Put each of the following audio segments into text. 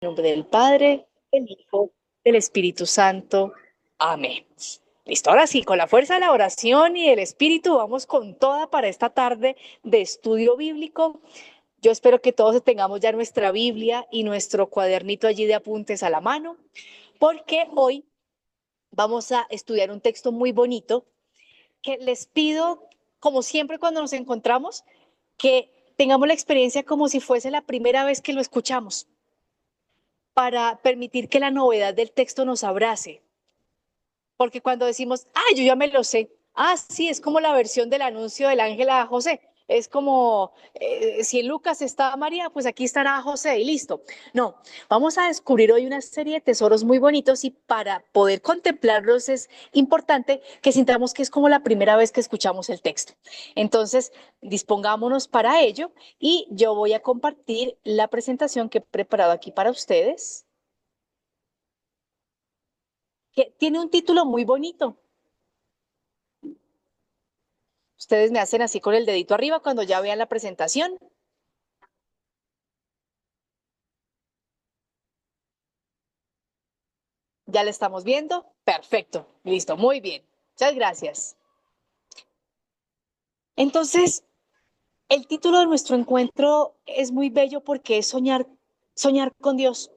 nombre del Padre, del Hijo, del Espíritu Santo. Amén. Listo, ahora sí, con la fuerza de la oración y del Espíritu, vamos con toda para esta tarde de estudio bíblico. Yo espero que todos tengamos ya nuestra Biblia y nuestro cuadernito allí de apuntes a la mano, porque hoy vamos a estudiar un texto muy bonito que les pido, como siempre cuando nos encontramos, que tengamos la experiencia como si fuese la primera vez que lo escuchamos, para permitir que la novedad del texto nos abrace. Porque cuando decimos, ah, yo ya me lo sé, ah, sí, es como la versión del anuncio del ángel a José. Es como, si en Lucas está María, pues aquí estará José y listo. No, vamos a descubrir hoy una serie de tesoros muy bonitos y para poder contemplarlos es importante que sintamos que es como la primera vez que escuchamos el texto. Entonces, dispongámonos para ello y yo voy a compartir la presentación que he preparado aquí para ustedes, que tiene un título muy bonito. Ustedes me hacen así con el dedito arriba cuando ya vean la presentación. ¿Ya la estamos viendo? Perfecto, listo, muy bien. Muchas gracias. Entonces, el título de nuestro encuentro es muy bello porque es soñar, soñar con Dios.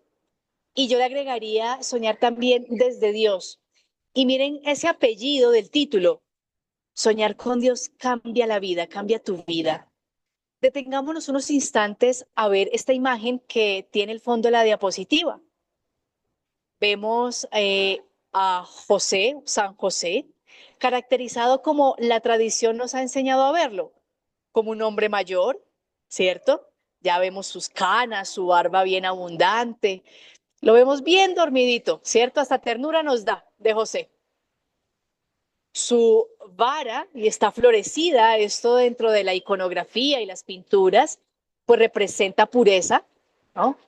Y yo le agregaría soñar también desde Dios. Y miren ese apellido del título. Soñar con Dios cambia la vida, cambia tu vida. Detengámonos unos instantes a ver esta imagen que tiene el fondo de la diapositiva. Vemos a José, San José, caracterizado como la tradición nos ha enseñado a verlo, como un hombre mayor, ¿cierto? Ya vemos sus canas, su barba bien abundante, lo vemos bien dormidito, ¿cierto? Hasta ternura nos da de José. Su vara, y está florecida, esto dentro de la iconografía y las pinturas, pues representa pureza, ¿no?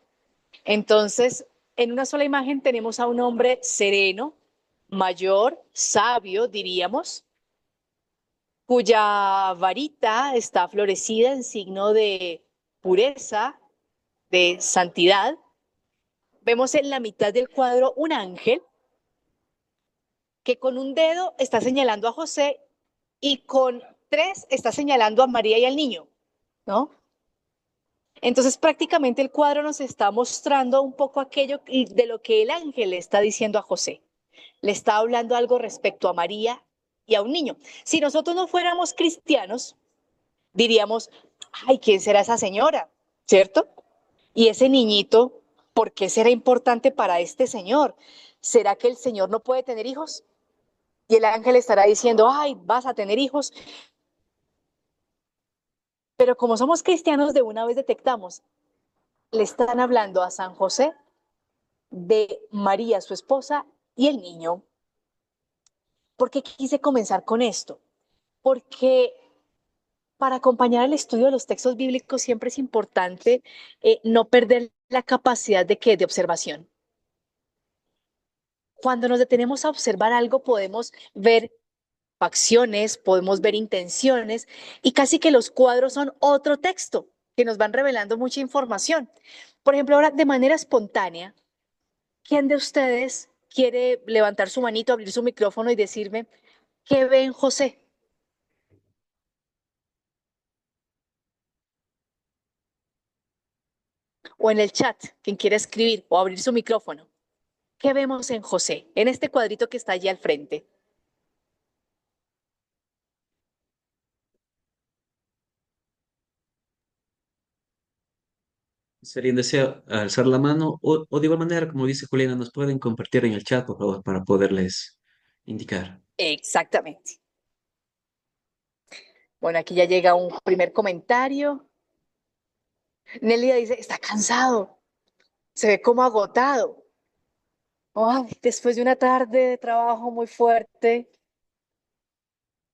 Entonces, en una sola imagen tenemos a un hombre sereno, mayor, sabio, diríamos, cuya varita está florecida en signo de pureza, de santidad. Vemos en la mitad del cuadro un ángel que con un dedo está señalando a José y con tres está señalando a María y al niño, ¿no? Entonces prácticamente el cuadro nos está mostrando un poco aquello de lo que el ángel le está diciendo a José. Le está hablando algo respecto a María y a un niño. Si nosotros no fuéramos cristianos, diríamos, ay, ¿quién será esa señora? ¿Cierto? Y ese niñito, ¿por qué será importante para este señor? ¿Será que el señor no puede tener hijos? Y el ángel estará diciendo, ay, vas a tener hijos. Pero como somos cristianos, de una vez detectamos, le están hablando a San José de María, su esposa, y el niño. ¿Por qué quise comenzar con esto? Porque para acompañar el estudio de los textos bíblicos siempre es importante no perder la capacidad de observación. Cuando nos detenemos a observar algo podemos ver facciones, podemos ver intenciones y casi que los cuadros son otro texto que nos van revelando mucha información. Por ejemplo, ahora de manera espontánea, ¿quién de ustedes quiere levantar su manito, abrir su micrófono y decirme qué ve en José? O en el chat, quien quiera escribir o abrir su micrófono. ¿Qué vemos en José? En este cuadrito que está allí al frente. Si alguien desea alzar la mano o de igual manera, como dice Juliana, nos pueden compartir en el chat, por favor, para poderles indicar. Exactamente. Bueno, aquí ya llega un primer comentario. Nelly dice, está cansado, se ve como agotado. Ay, después de una tarde de trabajo muy fuerte.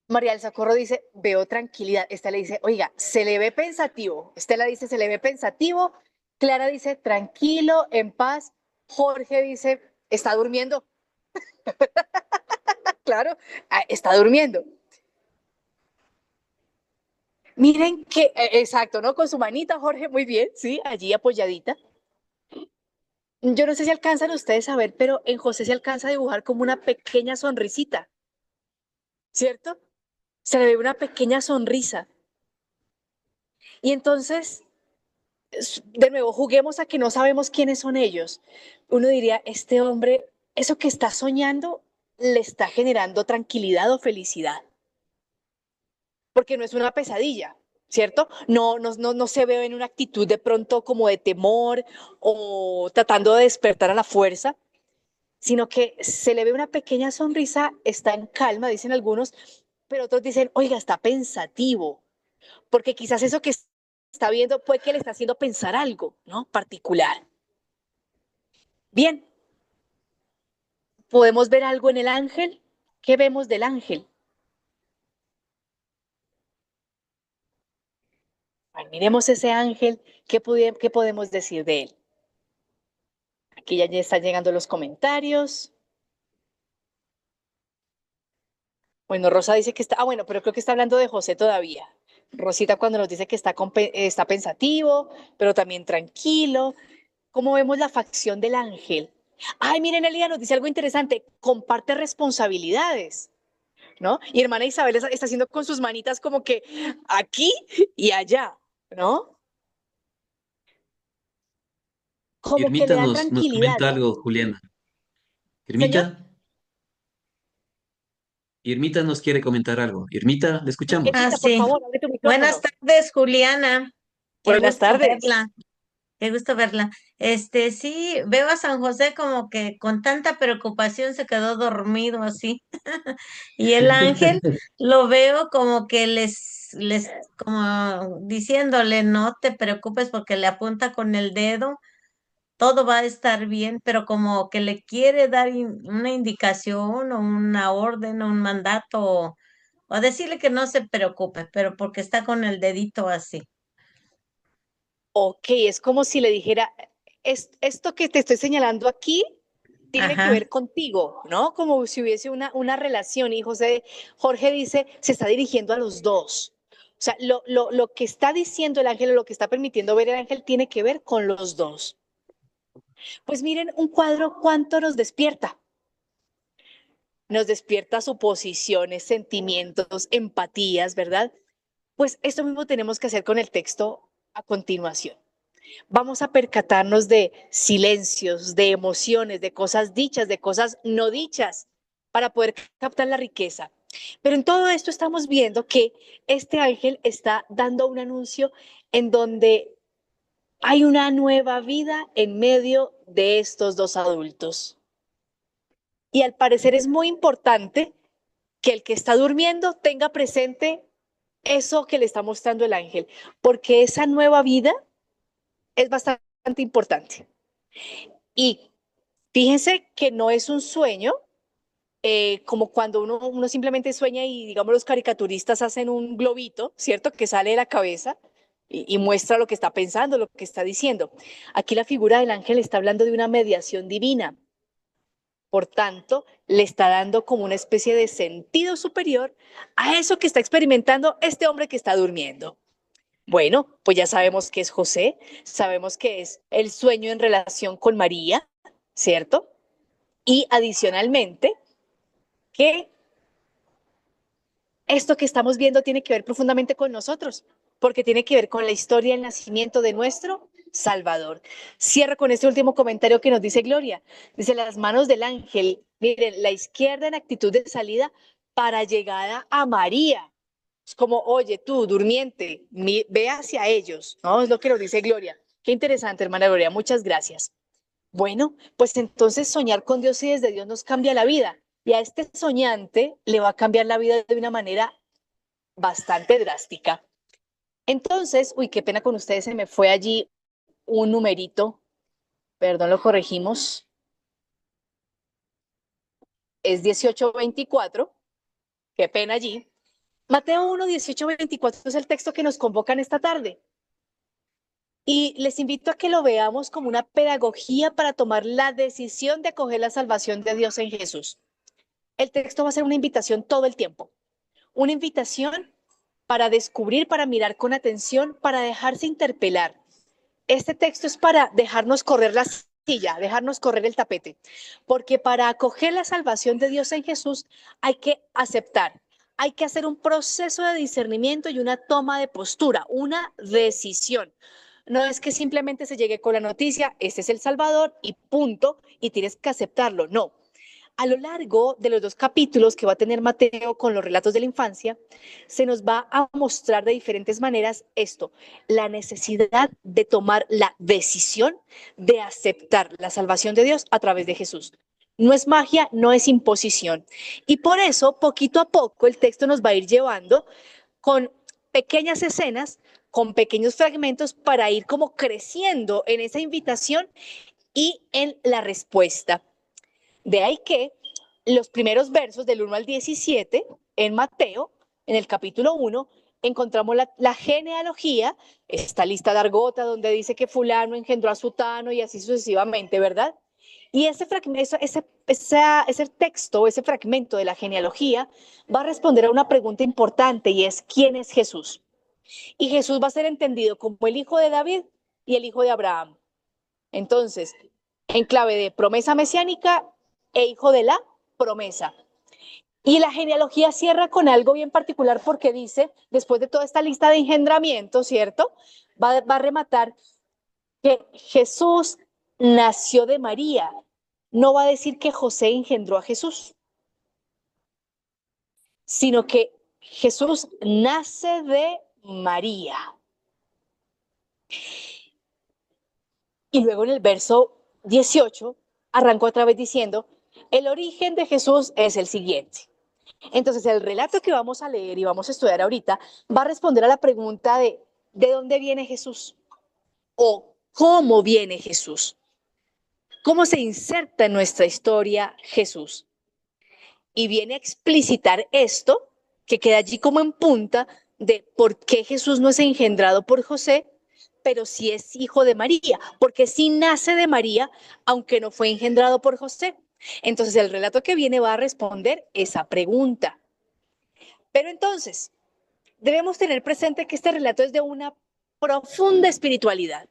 María del Socorro dice, veo tranquilidad. Esta le dice, oiga, se le ve pensativo. Estela dice, se le ve pensativo. Clara dice, tranquilo, en paz. Jorge dice, está durmiendo. Claro, está durmiendo. Miren que, exacto, ¿no? Con su manita, Jorge, muy bien, sí, allí apoyadita. Yo no sé si alcanzan ustedes a ver, pero en José se alcanza a dibujar como una pequeña sonrisita, ¿cierto? Se le ve una pequeña sonrisa. Y entonces, de nuevo, juguemos a que no sabemos quiénes son ellos. Uno diría, este hombre, eso que está soñando, le está generando tranquilidad o felicidad, porque no es una pesadilla, ¿cierto? No se ve en una actitud de pronto como de temor o tratando de despertar a la fuerza, sino que se le ve una pequeña sonrisa, está en calma, dicen algunos, pero otros dicen, oiga, está pensativo, porque quizás eso que está viendo puede que le está haciendo pensar algo, ¿no? Particular. Bien, ¿podemos ver algo en el ángel? ¿Qué vemos del ángel? Bueno, miremos ese ángel, ¿qué podemos decir de él? Aquí ya están llegando los comentarios. Bueno, Rosa dice que está, bueno, pero creo que está hablando de José todavía. Rosita cuando nos dice que está pensativo, pero también tranquilo. ¿Cómo vemos la facción del ángel? Ay, miren, Elia nos dice algo interesante, comparte responsabilidades, ¿no? Y hermana Isabel está haciendo con sus manitas como que aquí y allá, ¿no? Como que le Irmita dan nos tranquilidad, comenta ¿no? algo, Juliana. Irmita, Señor, Irmita nos quiere comentar algo. Irmita, le escuchamos. Irmita, por Sí. favor, abre tu Buenas micrófono. tardes, Juliana. Qué Buenas gusto tardes. verla. Qué gusto verla. Sí, veo a San José como que con tanta preocupación se quedó dormido así. Y el ángel lo veo como que como diciéndole, no te preocupes porque le apunta con el dedo, todo va a estar bien, pero como que le quiere dar una indicación o una orden o un mandato o decirle que no se preocupe, pero porque está con el dedito así. Ok, es como si le dijera, esto que te estoy señalando aquí tiene que Ajá. ver contigo, ¿no? Como si hubiese una relación. Y Jorge dice, se está dirigiendo a los dos. O sea, lo que está diciendo el ángel o lo que está permitiendo ver el ángel tiene que ver con los dos. Pues miren, un cuadro, ¿cuánto nos despierta? Nos despierta suposiciones, sentimientos, empatías, ¿verdad? Pues esto mismo tenemos que hacer con el texto a continuación. Vamos a percatarnos de silencios, de emociones, de cosas dichas, de cosas no dichas, para poder captar la riqueza. Pero en todo esto estamos viendo que este ángel está dando un anuncio en donde hay una nueva vida en medio de estos dos adultos. Y al parecer es muy importante que el que está durmiendo tenga presente eso que le está mostrando el ángel, porque esa nueva vida es bastante importante. Y fíjense que no es un sueño, como cuando uno simplemente sueña y, digamos, los caricaturistas hacen un globito, ¿cierto? Que sale de la cabeza y muestra lo que está pensando, lo que está diciendo. Aquí la figura del ángel está hablando de una mediación divina. Por tanto, le está dando como una especie de sentido superior a eso que está experimentando este hombre que está durmiendo. Bueno, pues ya sabemos que es José, sabemos que es el sueño en relación con María, ¿cierto? Y adicionalmente, que esto que estamos viendo tiene que ver profundamente con nosotros, porque tiene que ver con la historia del nacimiento de nuestro Salvador. Cierro con este último comentario que nos dice Gloria. Dice, las manos del ángel, miren, la izquierda en actitud de salida para llegada a María. Es como, oye, tú, durmiente, ve hacia ellos, ¿no? Es lo que nos dice Gloria. Qué interesante, hermana Gloria, muchas gracias. Bueno, pues entonces soñar con Dios y desde Dios nos cambia la vida. Y a este soñante le va a cambiar la vida de una manera bastante drástica. Entonces, uy, qué pena con ustedes, se me fue allí un numerito, perdón, lo corregimos, es 18:24, qué pena allí. Mateo 1, 18:24 es el texto que nos convocan esta tarde. Y les invito a que lo veamos como una pedagogía para tomar la decisión de acoger la salvación de Dios en Jesús. El texto va a ser una invitación todo el tiempo, una invitación para descubrir, para mirar con atención, para dejarse interpelar. Este texto es para dejarnos correr la sencilla, dejarnos correr el tapete, porque para acoger la salvación de Dios en Jesús hay que aceptar, hay que hacer un proceso de discernimiento y una toma de postura, una decisión. No es que simplemente se llegue con la noticia, este es el Salvador y punto, y tienes que aceptarlo, no. A lo largo de los 2 capítulos que va a tener Mateo con los relatos de la infancia, se nos va a mostrar de diferentes maneras esto, la necesidad de tomar la decisión de aceptar la salvación de Dios a través de Jesús. No es magia, no es imposición. Y por eso, poquito a poco, el texto nos va a ir llevando con pequeñas escenas, con pequeños fragmentos para ir como creciendo en esa invitación y en la respuesta. De ahí que los primeros versos del 1 al 17 en Mateo, en el capítulo 1, encontramos la genealogía, esta lista de argota donde dice que fulano engendró a sutano y así sucesivamente, ¿verdad? Y ese texto, ese fragmento de la genealogía va a responder a una pregunta importante y es ¿quién es Jesús? Y Jesús va a ser entendido como el hijo de David y el hijo de Abraham. Entonces, en clave de promesa mesiánica e hijo de la promesa. Y la genealogía cierra con algo bien particular porque dice, después de toda esta lista de engendramiento, ¿cierto? Va a rematar que Jesús nació de María. No va a decir que José engendró a Jesús, sino que Jesús nace de María. Y luego en el verso 18 arrancó otra vez diciendo, el origen de Jesús es el siguiente. Entonces el relato que vamos a leer y vamos a estudiar ahorita va a responder a la pregunta de dónde viene Jesús o cómo viene Jesús. ¿Cómo se inserta en nuestra historia Jesús? Y viene a explicitar esto que queda allí como en punta de por qué Jesús no es engendrado por José, pero sí es hijo de María, porque sí nace de María, aunque no fue engendrado por José. Entonces el relato que viene va a responder esa pregunta. Pero entonces, debemos tener presente que este relato es de una profunda espiritualidad.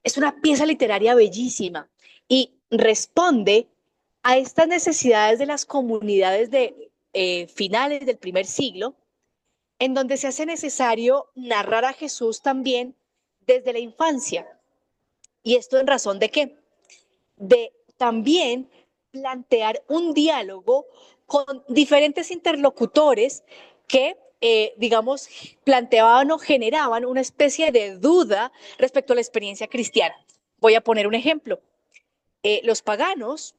Es una pieza literaria bellísima y responde a estas necesidades de las comunidades de finales del primer siglo, en donde se hace necesario narrar a Jesús también desde la infancia. ¿Y esto en razón de qué? De también plantear un diálogo con diferentes interlocutores que, digamos, planteaban o generaban una especie de duda respecto a la experiencia cristiana. Voy a poner un ejemplo. Los paganos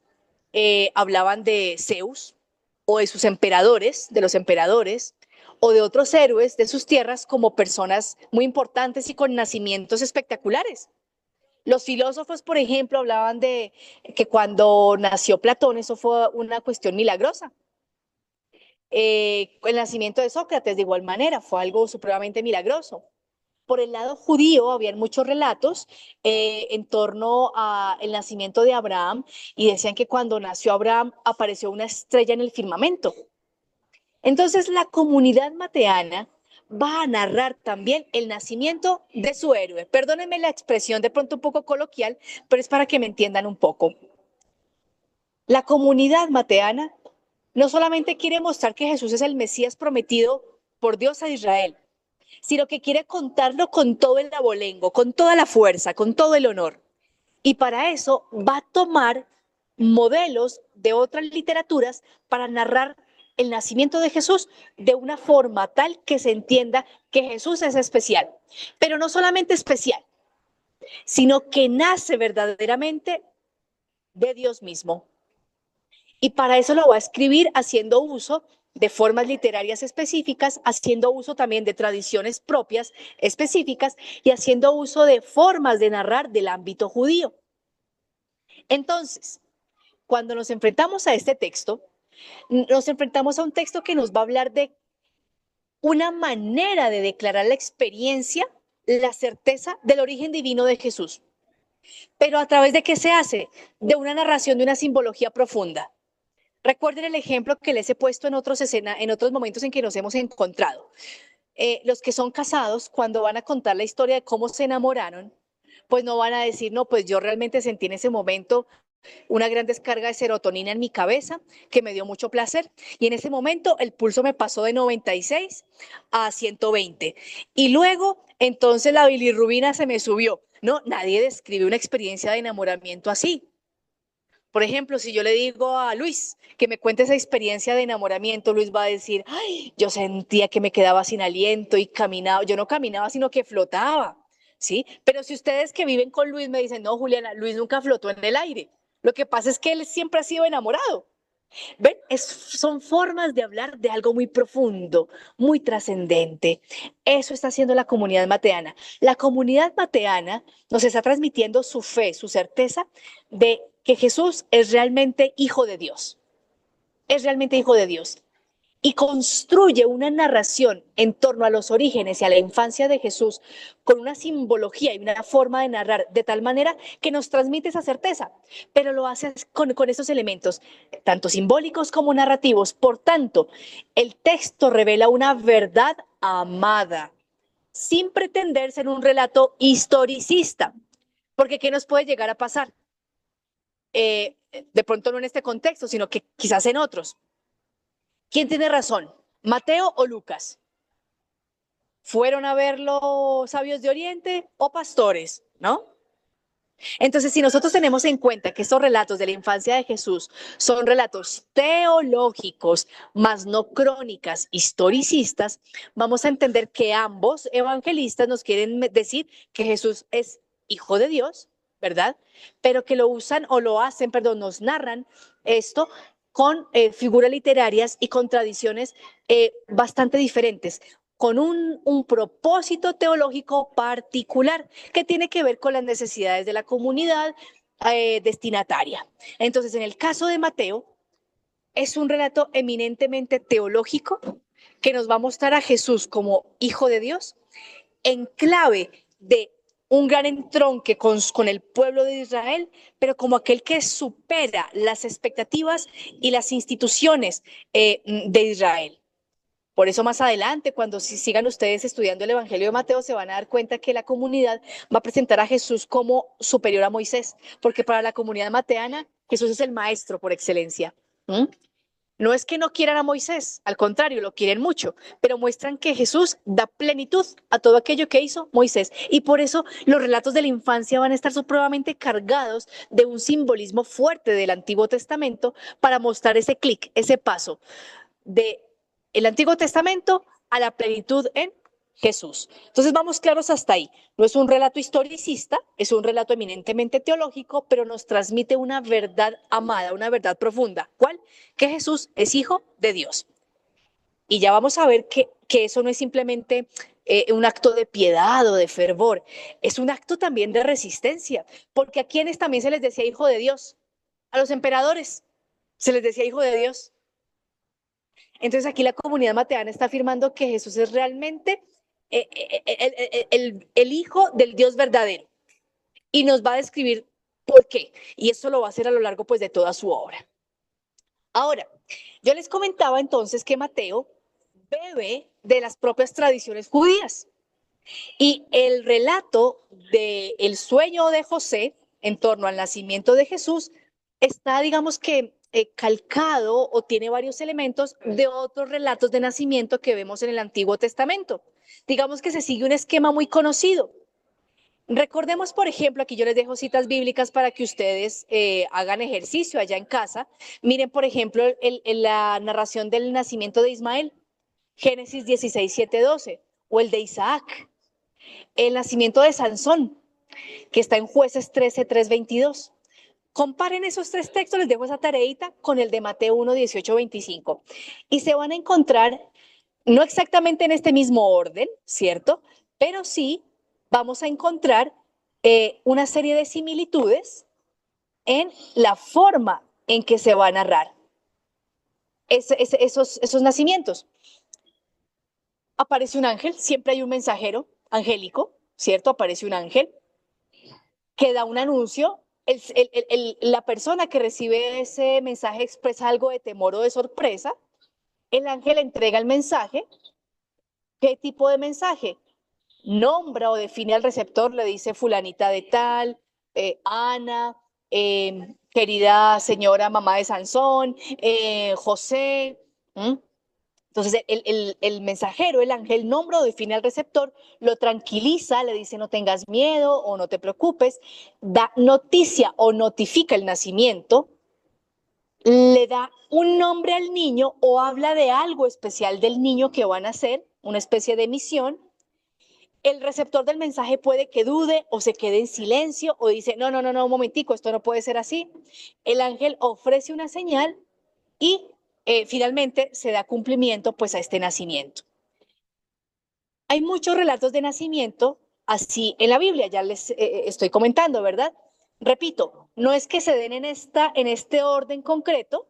hablaban de Zeus o de sus emperadores, de los emperadores, o de otros héroes de sus tierras como personas muy importantes y con nacimientos espectaculares. Los filósofos, por ejemplo, hablaban de que cuando nació Platón, eso fue una cuestión milagrosa. El nacimiento de Sócrates, de igual manera, fue algo supremamente milagroso. Por el lado judío, habían muchos relatos en torno al nacimiento de Abraham y decían que cuando nació Abraham apareció una estrella en el firmamento. Entonces, la comunidad mateana va a narrar también el nacimiento de su héroe. Perdónenme la expresión de pronto un poco coloquial, pero es para que me entiendan un poco. La comunidad mateana no solamente quiere mostrar que Jesús es el Mesías prometido por Dios a Israel, sino que quiere contarlo con todo el abolengo, con toda la fuerza, con todo el honor. Y para eso va a tomar modelos de otras literaturas para narrar el nacimiento de Jesús de una forma tal que se entienda que Jesús es especial, pero no solamente especial, sino que nace verdaderamente de Dios mismo. Y para eso lo va a escribir haciendo uso de formas literarias específicas, haciendo uso también de tradiciones propias específicas y haciendo uso de formas de narrar del ámbito judío. Entonces, cuando nos enfrentamos a este texto, nos enfrentamos a un texto que nos va a hablar de una manera de declarar la experiencia, la certeza del origen divino de Jesús. Pero ¿a través de qué se hace? De una narración, de una simbología profunda. Recuerden el ejemplo que les he puesto en otros momentos en que nos hemos encontrado. Los que son casados, cuando van a contar la historia de cómo se enamoraron, pues no van a decir, no, pues yo realmente sentí en ese momento una gran descarga de serotonina en mi cabeza que me dio mucho placer. Y en ese momento el pulso me pasó de 96 a 120. Y luego, entonces la bilirrubina se me subió. No, nadie describe una experiencia de enamoramiento así. Por ejemplo, si yo le digo a Luis que me cuente esa experiencia de enamoramiento, Luis va a decir, ay, yo sentía que me quedaba sin aliento y caminaba, yo no caminaba, sino que flotaba, ¿sí? Pero si ustedes que viven con Luis me dicen, no, Juliana, Luis nunca flotó en el aire. Lo que pasa es que él siempre ha sido enamorado. ¿Ven? Son formas de hablar de algo muy profundo, muy trascendente. Eso está haciendo la comunidad mateana. La comunidad mateana nos está transmitiendo su fe, su certeza de que Jesús es realmente hijo de Dios. Es realmente hijo de Dios y construye una narración en torno a los orígenes y a la infancia de Jesús con una simbología y una forma de narrar de tal manera que nos transmite esa certeza, pero lo hace con esos elementos, tanto simbólicos como narrativos. Por tanto, el texto revela una verdad amada, sin pretender ser un relato historicista, porque ¿qué nos puede llegar a pasar? De pronto no en este contexto, sino que quizás en otros. ¿Quién tiene razón? ¿Mateo o Lucas? ¿Fueron a ver los sabios de Oriente o pastores? ¿No? Entonces, si nosotros tenemos en cuenta que estos relatos de la infancia de Jesús son relatos teológicos, más no crónicas historicistas, vamos a entender que ambos evangelistas nos quieren decir que Jesús es hijo de Dios, ¿verdad? Pero que lo usan o lo hacen, perdón, nos narran esto con figuras literarias y con tradiciones bastante diferentes, con un propósito teológico particular que tiene que ver con las necesidades de la comunidad destinataria. Entonces, en el caso de Mateo, es un relato eminentemente teológico que nos va a mostrar a Jesús como hijo de Dios en clave de un gran entronque con el pueblo de Israel, pero como aquel que supera las expectativas y las instituciones de Israel. Por eso más adelante, cuando sigan ustedes estudiando el Evangelio de Mateo, se van a dar cuenta que la comunidad va a presentar a Jesús como superior a Moisés, porque para la comunidad mateana Jesús es el maestro por excelencia. ¿Mm? No es que no quieran a Moisés, al contrario, lo quieren mucho, pero muestran que Jesús da plenitud a todo aquello que hizo Moisés. Y por eso los relatos de la infancia van a estar supremamente cargados de un simbolismo fuerte del Antiguo Testamento para mostrar ese clic, ese paso de el Antiguo Testamento a la plenitud en Jesús. Entonces vamos claros hasta ahí. No es un relato historicista, es un relato eminentemente teológico, pero nos transmite una verdad amada, una verdad profunda. ¿Cuál? Que Jesús es hijo de Dios. Y ya vamos a ver que eso no es simplemente un acto de piedad o de fervor, es un acto también de resistencia, porque a quienes también se les decía hijo de Dios, a los emperadores se les decía hijo de Dios. Entonces aquí la comunidad mateana está afirmando que Jesús es realmente el hijo del Dios verdadero y nos va a describir por qué. Y esto lo va a hacer a lo largo pues de toda su obra. Ahora, yo les comentaba entonces que Mateo bebe de las propias tradiciones judías y el relato del sueño de José en torno al nacimiento de Jesús está, digamos que, calcado o tiene varios elementos de otros relatos de nacimiento que vemos en el Antiguo Testamento. Digamos que se sigue un esquema muy conocido. Recordemos, por ejemplo, aquí yo les dejo citas bíblicas para que ustedes hagan ejercicio allá en casa. Miren, por ejemplo, la narración del nacimiento de Ismael, Génesis 16, 7, 12, o el de Isaac, el nacimiento de Sansón, que está en Jueces 13, 3, 22. Comparen esos tres textos, les dejo esa tareita con el de Mateo 1, 18, 25. Y se van a encontrar, no exactamente en este mismo orden, ¿cierto? Pero sí vamos a encontrar una serie de similitudes en la forma en que se va a narrar esos nacimientos. Aparece un ángel, siempre hay un mensajero angélico, ¿cierto? Aparece un ángel que da un anuncio. La persona que recibe ese mensaje expresa algo de temor o de sorpresa. El ángel entrega el mensaje. ¿Qué tipo de mensaje? nombra o define al receptor, le dice fulanita de tal, Ana, querida señora mamá de Sansón, José. ¿Mm? Entonces, el mensajero, el ángel, nombra o define al receptor, lo tranquiliza, le dice no tengas miedo o no te preocupes, da noticia o notifica el nacimiento, le da un nombre al niño o habla de algo especial del niño que van a hacer, una especie de misión. El receptor del mensaje puede que dude o se quede en silencio o dice, no, no, no, no, un momentico, esto no puede ser así. El ángel ofrece una señal y finalmente se da cumplimiento pues a este nacimiento. Hay muchos relatos de nacimiento así en la Biblia, ya les estoy comentando, ¿verdad? Repito, no es que se den en este orden concreto,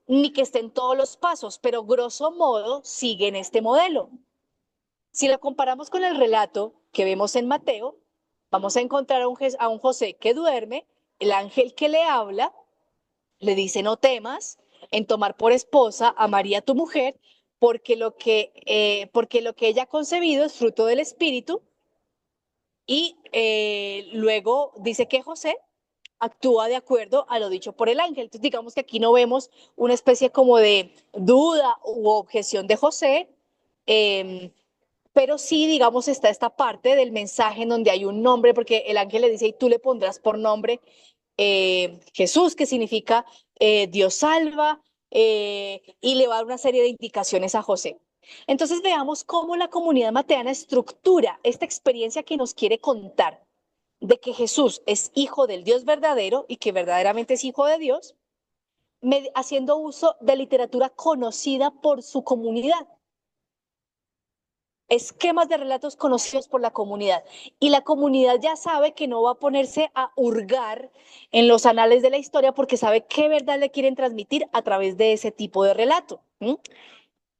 ni que estén todos los pasos, pero grosso modo siguen este modelo. Si lo comparamos con el relato que vemos en Mateo, vamos a encontrar a un José que duerme, el ángel que le habla, le dice no temas en tomar por esposa a María tu mujer, porque porque lo que ella ha concebido es fruto del Espíritu, y luego dice que José actúa de acuerdo a lo dicho por el ángel. Entonces digamos que aquí no vemos una especie como de duda u objeción de José, eh, pero sí, digamos, está esta parte del mensaje en donde hay un nombre, porque el ángel le dice, y tú le pondrás por nombre Jesús, que significa Dios salva, y le va a dar una serie de indicaciones a José. Entonces veamos cómo la comunidad mateana estructura esta experiencia que nos quiere contar de que Jesús es hijo del Dios verdadero y que verdaderamente es hijo de Dios, haciendo uso de literatura conocida por su comunidad, esquemas de relatos conocidos por la comunidad. Y la comunidad ya sabe que no va a ponerse a hurgar en los anales de la historia porque sabe qué verdad le quieren transmitir a través de ese tipo de relato.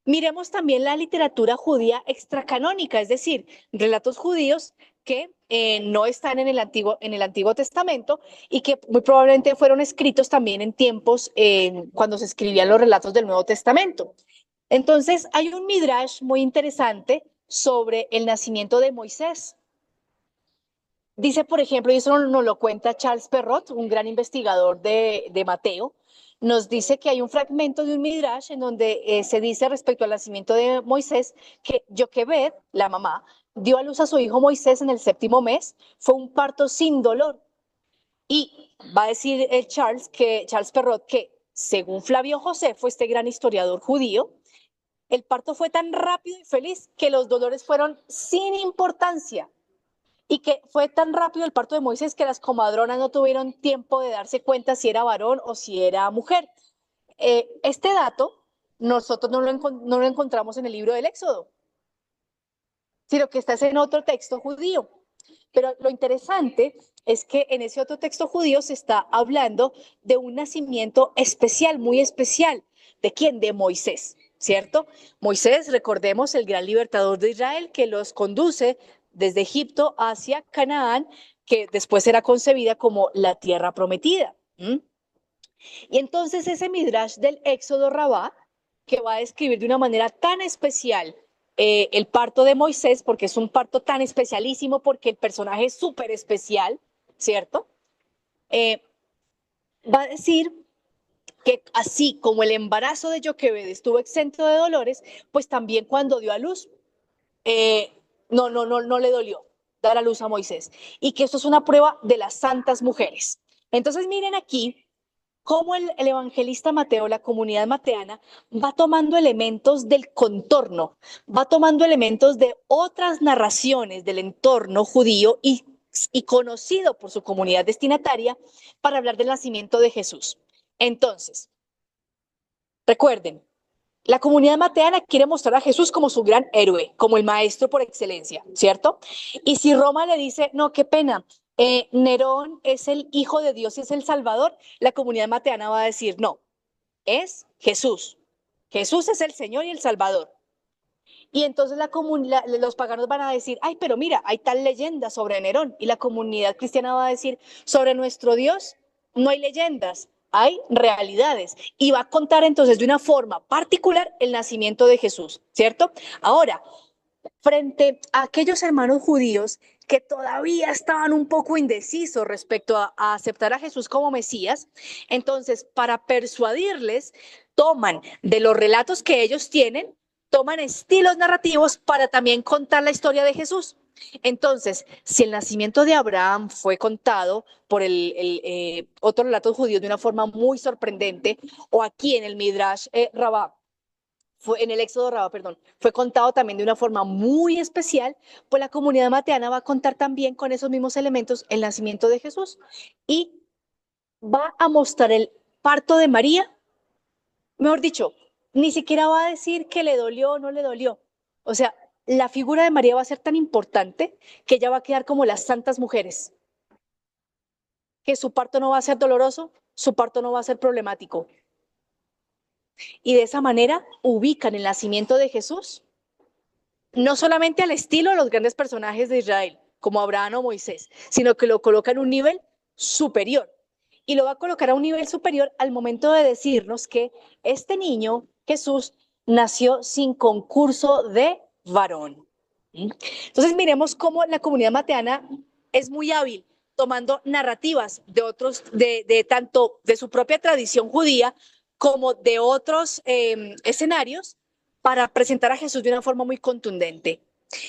Miremos también la literatura judía extracanónica, es decir, relatos judíos que no están en el Antiguo Testamento y que muy probablemente fueron escritos también en tiempos cuando se escribían los relatos del Nuevo Testamento. Entonces, hay un midrash muy interesante sobre el nacimiento de Moisés. Dice, por ejemplo, y eso nos lo cuenta Charles Perrot, un gran investigador de Mateo, nos dice que hay un fragmento de un midrash en donde se dice respecto al nacimiento de Moisés que Joquebed, la mamá, dio a luz a su hijo Moisés en el 7º mes, fue un parto sin dolor. Y va a decir Charles Perrot que según Flavio Josefo, este gran historiador judío, el parto fue tan rápido y feliz que los dolores fueron sin importancia y que fue tan rápido el parto de Moisés que las comadronas no tuvieron tiempo de darse cuenta si era varón o si era mujer. Este dato nosotros no lo encontramos en el libro del Éxodo, sino que está en otro texto judío. Pero lo interesante es que en ese otro texto judío se está hablando de un nacimiento especial, muy especial. ¿De quién? De Moisés, ¿cierto? Moisés, recordemos, el gran libertador de Israel que los conduce desde Egipto hacia Canaán, que después será concebida como la tierra prometida. Y entonces ese midrash del Éxodo Rabá, que va a describir de una manera tan especial el parto de Moisés, porque es un parto tan especialísimo, porque el personaje es súper especial, ¿cierto? Va a decir que así como el embarazo de Joquebed estuvo exento de dolores, pues también cuando dio a luz, no le dolió dar a luz a Moisés. Y que esto es una prueba de las santas mujeres. Entonces miren aquí cómo el evangelista Mateo, la comunidad mateana, va tomando elementos del contorno, va tomando elementos de otras narraciones del entorno judío y conocido por su comunidad destinataria para hablar del nacimiento de Jesús. Entonces, recuerden, la comunidad mateana quiere mostrar a Jesús como su gran héroe, como el maestro por excelencia, ¿cierto? Y si Roma le dice, no, qué pena, Nerón es el hijo de Dios y es el Salvador, la comunidad mateana va a decir, no, es Jesús. Jesús es el Señor y el Salvador. Y entonces los paganos van a decir, ay, pero mira, hay tal leyenda sobre Nerón. Y la comunidad cristiana va a decir, sobre nuestro Dios no hay leyendas, hay realidades. Y va a contar entonces de una forma particular el nacimiento de Jesús, ¿cierto? Ahora, frente a aquellos hermanos judíos que todavía estaban un poco indecisos respecto a aceptar a Jesús como Mesías. Entonces, para persuadirles, toman de los relatos que ellos tienen, toman estilos narrativos para también contar la historia de Jesús. Entonces, si el nacimiento de Abraham fue contado por otros relatos judíos de una forma muy sorprendente, o aquí en el Midrash Rabbah, en el Éxodo Rabá, perdón, fue contado también de una forma muy especial, pues la comunidad mateana va a contar también con esos mismos elementos el nacimiento de Jesús y va a mostrar el parto de María. Mejor dicho, ni siquiera va a decir que le dolió o no le dolió. O sea, la figura de María va a ser tan importante que ella va a quedar como las santas mujeres, que su parto no va a ser doloroso, su parto no va a ser problemático. Y de esa manera ubican el nacimiento de Jesús no solamente al estilo de los grandes personajes de Israel, como Abraham o Moisés, sino que lo coloca en un nivel superior. Y lo va a colocar a un nivel superior al momento de decirnos que este niño, Jesús, nació sin concurso de varón. Entonces miremos cómo la comunidad mateana es muy hábil tomando narrativas de otros, de tanto de su propia tradición judía como de otros escenarios para presentar a Jesús de una forma muy contundente.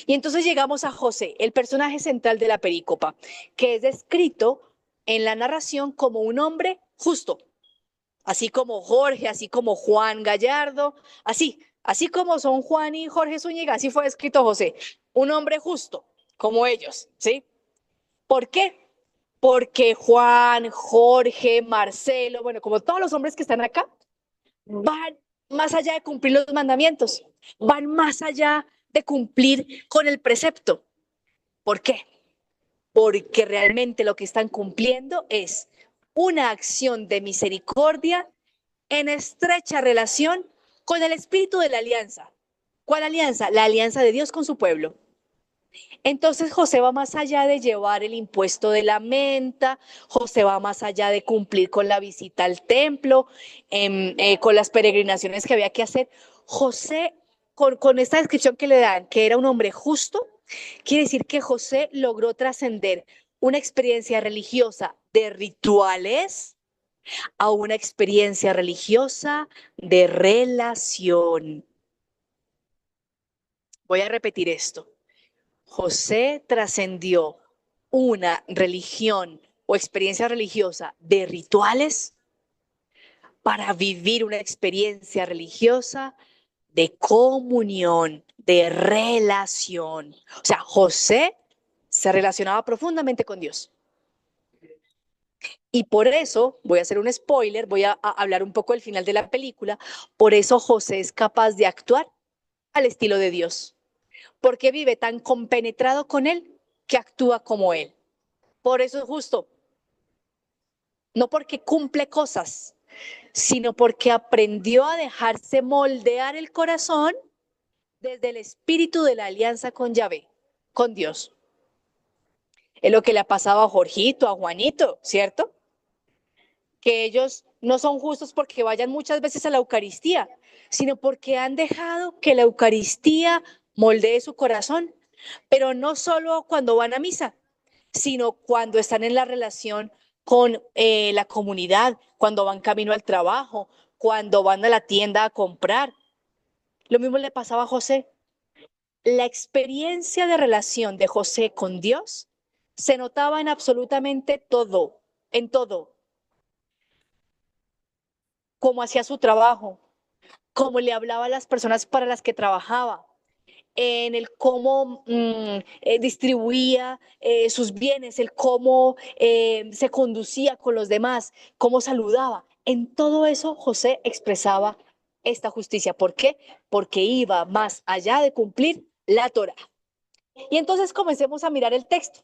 Y entonces llegamos a José, el personaje central de la perícopa, que es descrito en la narración como un hombre justo, así como Jorge, así como Juan Gallardo, así como son Juan y Jorge Zúñiga, así fue escrito José, un hombre justo, como ellos, ¿sí? ¿Por qué? Porque Juan, Jorge, Marcelo, bueno, como todos los hombres que están acá, van más allá de cumplir los mandamientos, van más allá de cumplir con el precepto. ¿Por qué? Porque realmente lo que están cumpliendo es una acción de misericordia en estrecha relación con el espíritu de la alianza. ¿Cuál alianza? La alianza de Dios con su pueblo. Entonces José va más allá de llevar el impuesto de la menta, José va más allá de cumplir con la visita al templo, con las peregrinaciones que había que hacer. José, con esta descripción que le dan, que era un hombre justo, quiere decir que José logró trascender una experiencia religiosa de rituales a una experiencia religiosa de relación. Voy a repetir esto. José trascendió una religión o experiencia religiosa de rituales para vivir una experiencia religiosa de comunión, de relación. O sea, José se relacionaba profundamente con Dios. Y por eso, voy a hacer un spoiler, voy a hablar un poco del final de la película, por eso José es capaz de actuar al estilo de Dios, porque vive tan compenetrado con él que actúa como él. Por eso es justo, no porque cumple cosas, sino porque aprendió a dejarse moldear el corazón desde el espíritu de la alianza con Yahvé, con Dios. Es lo que le ha pasado a Jorgito, a Juanito, ¿cierto? Que ellos no son justos porque vayan muchas veces a la Eucaristía, sino porque han dejado que la Eucaristía moldee su corazón, pero no solo cuando van a misa, sino cuando están en la relación con la comunidad, cuando van camino al trabajo, cuando van a la tienda a comprar. Lo mismo le pasaba a José. La experiencia de relación de José con Dios se notaba en absolutamente todo, en todo, cómo hacía su trabajo, cómo le hablaba a las personas para las que trabajaba, en el cómo distribuía sus bienes, el cómo se conducía con los demás, cómo saludaba. En todo eso José expresaba esta justicia. ¿Por qué? Porque iba más allá de cumplir la Torá. Y entonces comencemos a mirar el texto.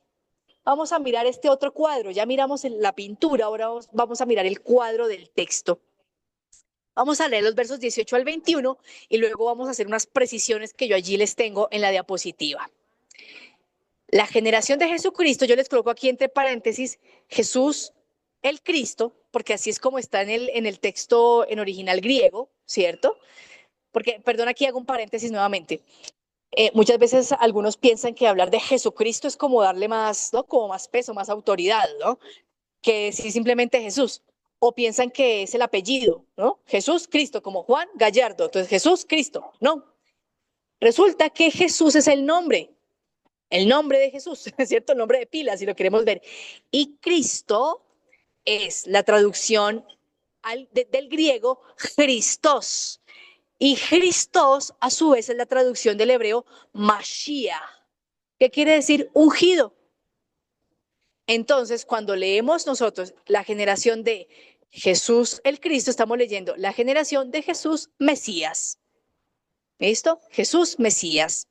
Vamos a mirar este otro cuadro. Ya miramos la pintura, ahora vamos a mirar el cuadro del texto. Vamos a leer los versos 18 al 21 y luego vamos a hacer unas precisiones que yo allí les tengo en la diapositiva. La generación de Jesucristo, yo les coloco aquí entre paréntesis, Jesús el Cristo, porque así es como está en el texto en original griego, ¿cierto? Porque, perdón, aquí hago un paréntesis nuevamente. Muchas veces algunos piensan que hablar de Jesucristo es como darle más, ¿no? Como más peso, más autoridad, ¿no? Que si simplemente Jesús. O piensan que es el apellido, ¿no? Jesús Cristo, como Juan Gallardo. Entonces, Jesús Cristo. No. Resulta que Jesús es el nombre de Jesús, ¿es cierto? El nombre de pila, si lo queremos ver. Y Cristo es la traducción del griego Christos. Y Christos, a su vez, es la traducción del hebreo Mashiach, que quiere decir ungido. Entonces, cuando leemos nosotros la generación de Jesús el Cristo, estamos leyendo la generación de Jesús Mesías. ¿Listo? Jesús Mesías.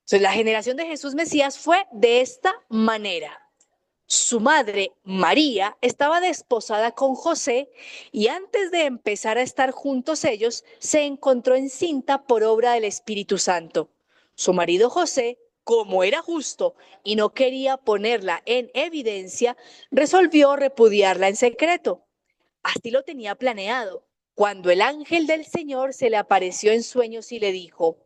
Entonces, la generación de Jesús Mesías fue de esta manera. Su madre, María, estaba desposada con José y antes de empezar a estar juntos ellos, se encontró encinta por obra del Espíritu Santo. Su marido José, como era justo y no quería ponerla en evidencia, resolvió repudiarla en secreto. Así lo tenía planeado. Cuando el ángel del Señor se le apareció en sueños y le dijo: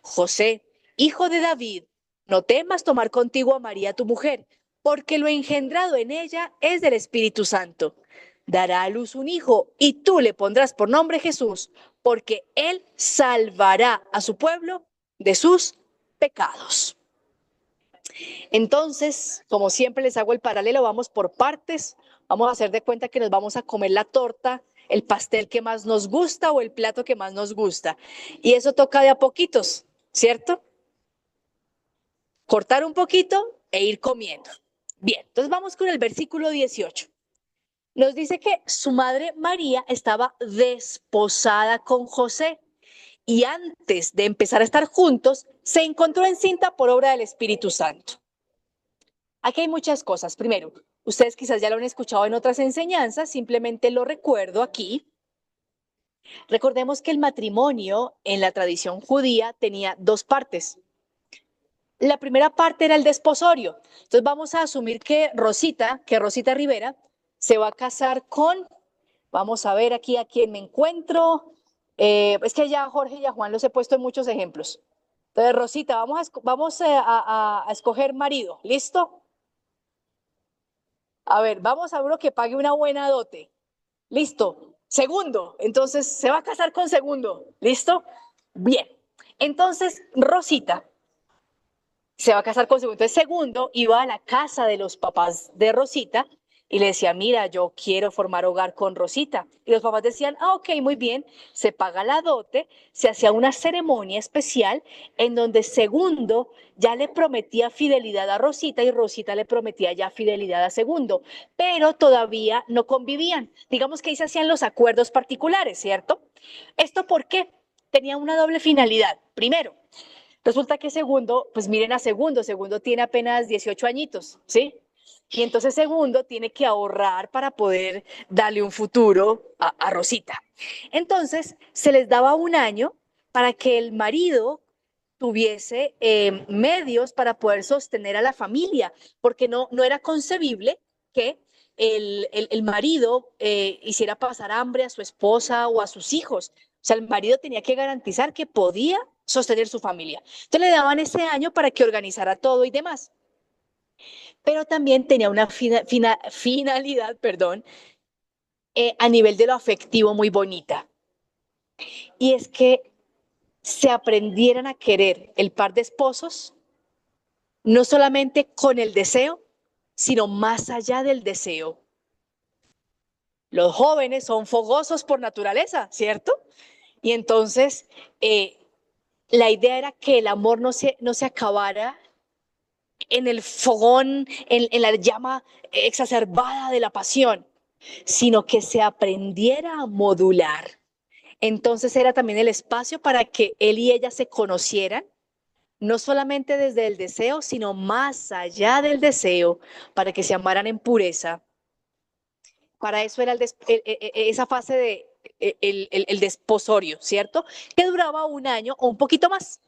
José, hijo de David, no temas tomar contigo a María tu mujer, porque lo engendrado en ella es del Espíritu Santo. Dará a luz un hijo y tú le pondrás por nombre Jesús, porque él salvará a su pueblo de sus pecados. Entonces, como siempre les hago el paralelo, vamos por partes. Vamos a hacer de cuenta que nos vamos a comer la torta, el pastel que más nos gusta o el plato que más nos gusta. Y eso toca de a poquitos, ¿cierto? Cortar un poquito e ir comiendo. Bien, entonces vamos con el versículo 18. Nos dice que su madre María estaba desposada con José y antes de empezar a estar juntos, se encontró encinta por obra del Espíritu Santo. Aquí hay muchas cosas. Primero, ustedes quizás ya lo han escuchado en otras enseñanzas, simplemente lo recuerdo aquí. Recordemos que el matrimonio en la tradición judía tenía dos partes. La primera parte era el desposorio. Entonces vamos a asumir que Rosita Rivera, se va a casar con, vamos a ver aquí a quién me encuentro. Es que ya a Jorge y a Juan los he puesto en muchos ejemplos. Entonces, Rosita, vamos a escoger marido. ¿Listo? A ver, vamos a uno que pague una buena dote. Listo. Segundo, entonces se va a casar con segundo. ¿Listo? Bien. Entonces, Rosita se va a casar con segundo. Entonces, segundo iba a la casa de los papás de Rosita y le decía: mira, yo quiero formar hogar con Rosita. Y los papás decían: ah, ok, muy bien. Se paga la dote, se hacía una ceremonia especial en donde segundo ya le prometía fidelidad a Rosita y Rosita le prometía ya fidelidad a segundo, pero todavía no convivían. Digamos que ahí se hacían los acuerdos particulares, ¿cierto? ¿Esto por qué? Tenía una doble finalidad. Primero, resulta que segundo, pues miren a segundo tiene apenas 18 añitos, ¿sí? Y entonces segundo tiene que ahorrar para poder darle un futuro a Rosita. Entonces se les daba un año para que el marido tuviese medios para poder sostener a la familia, porque no era concebible que el marido hiciera pasar hambre a su esposa o a sus hijos. O sea, el marido tenía que garantizar que podía sostener su familia. Entonces le daban ese año para que organizara todo y demás. Pero también tenía una finalidad, a nivel de lo afectivo muy bonita. Y es que se aprendieran a querer el par de esposos, no solamente con el deseo, sino más allá del deseo. Los jóvenes son fogosos por naturaleza, ¿cierto? Y entonces la idea era que el amor no se acabara en el fogón, en la llama exacerbada de la pasión, sino que se aprendiera a modular. Entonces era también el espacio para que él y ella se conocieran, no solamente desde el deseo, sino más allá del deseo, para que se amaran en pureza. Para eso era esa fase de el desposorio, ¿cierto? Que duraba un año o un poquito más.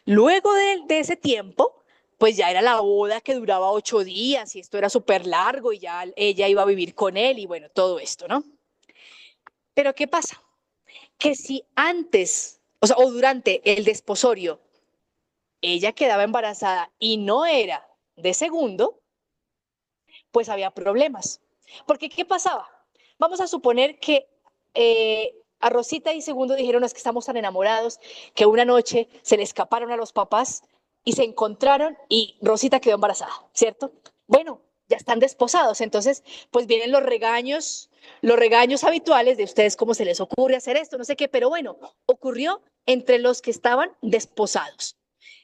Luego de ese tiempo, pues ya era la boda que duraba 8 días y esto era súper largo y ya ella iba a vivir con él y bueno, todo esto, ¿no? Pero ¿qué pasa? Que si antes o sea, o durante el desposorio, ella quedaba embarazada y no era de segundo, pues había problemas. Porque, ¿qué pasaba? Vamos a suponer que a Rosita y Segundo dijeron, es que estamos tan enamorados, que una noche se le escaparon a los papás y se encontraron y Rosita quedó embarazada, ¿cierto? Bueno, ya están desposados, entonces pues vienen los regaños habituales de ustedes, cómo se les ocurre hacer esto, no sé qué, pero bueno, ocurrió entre los que estaban desposados.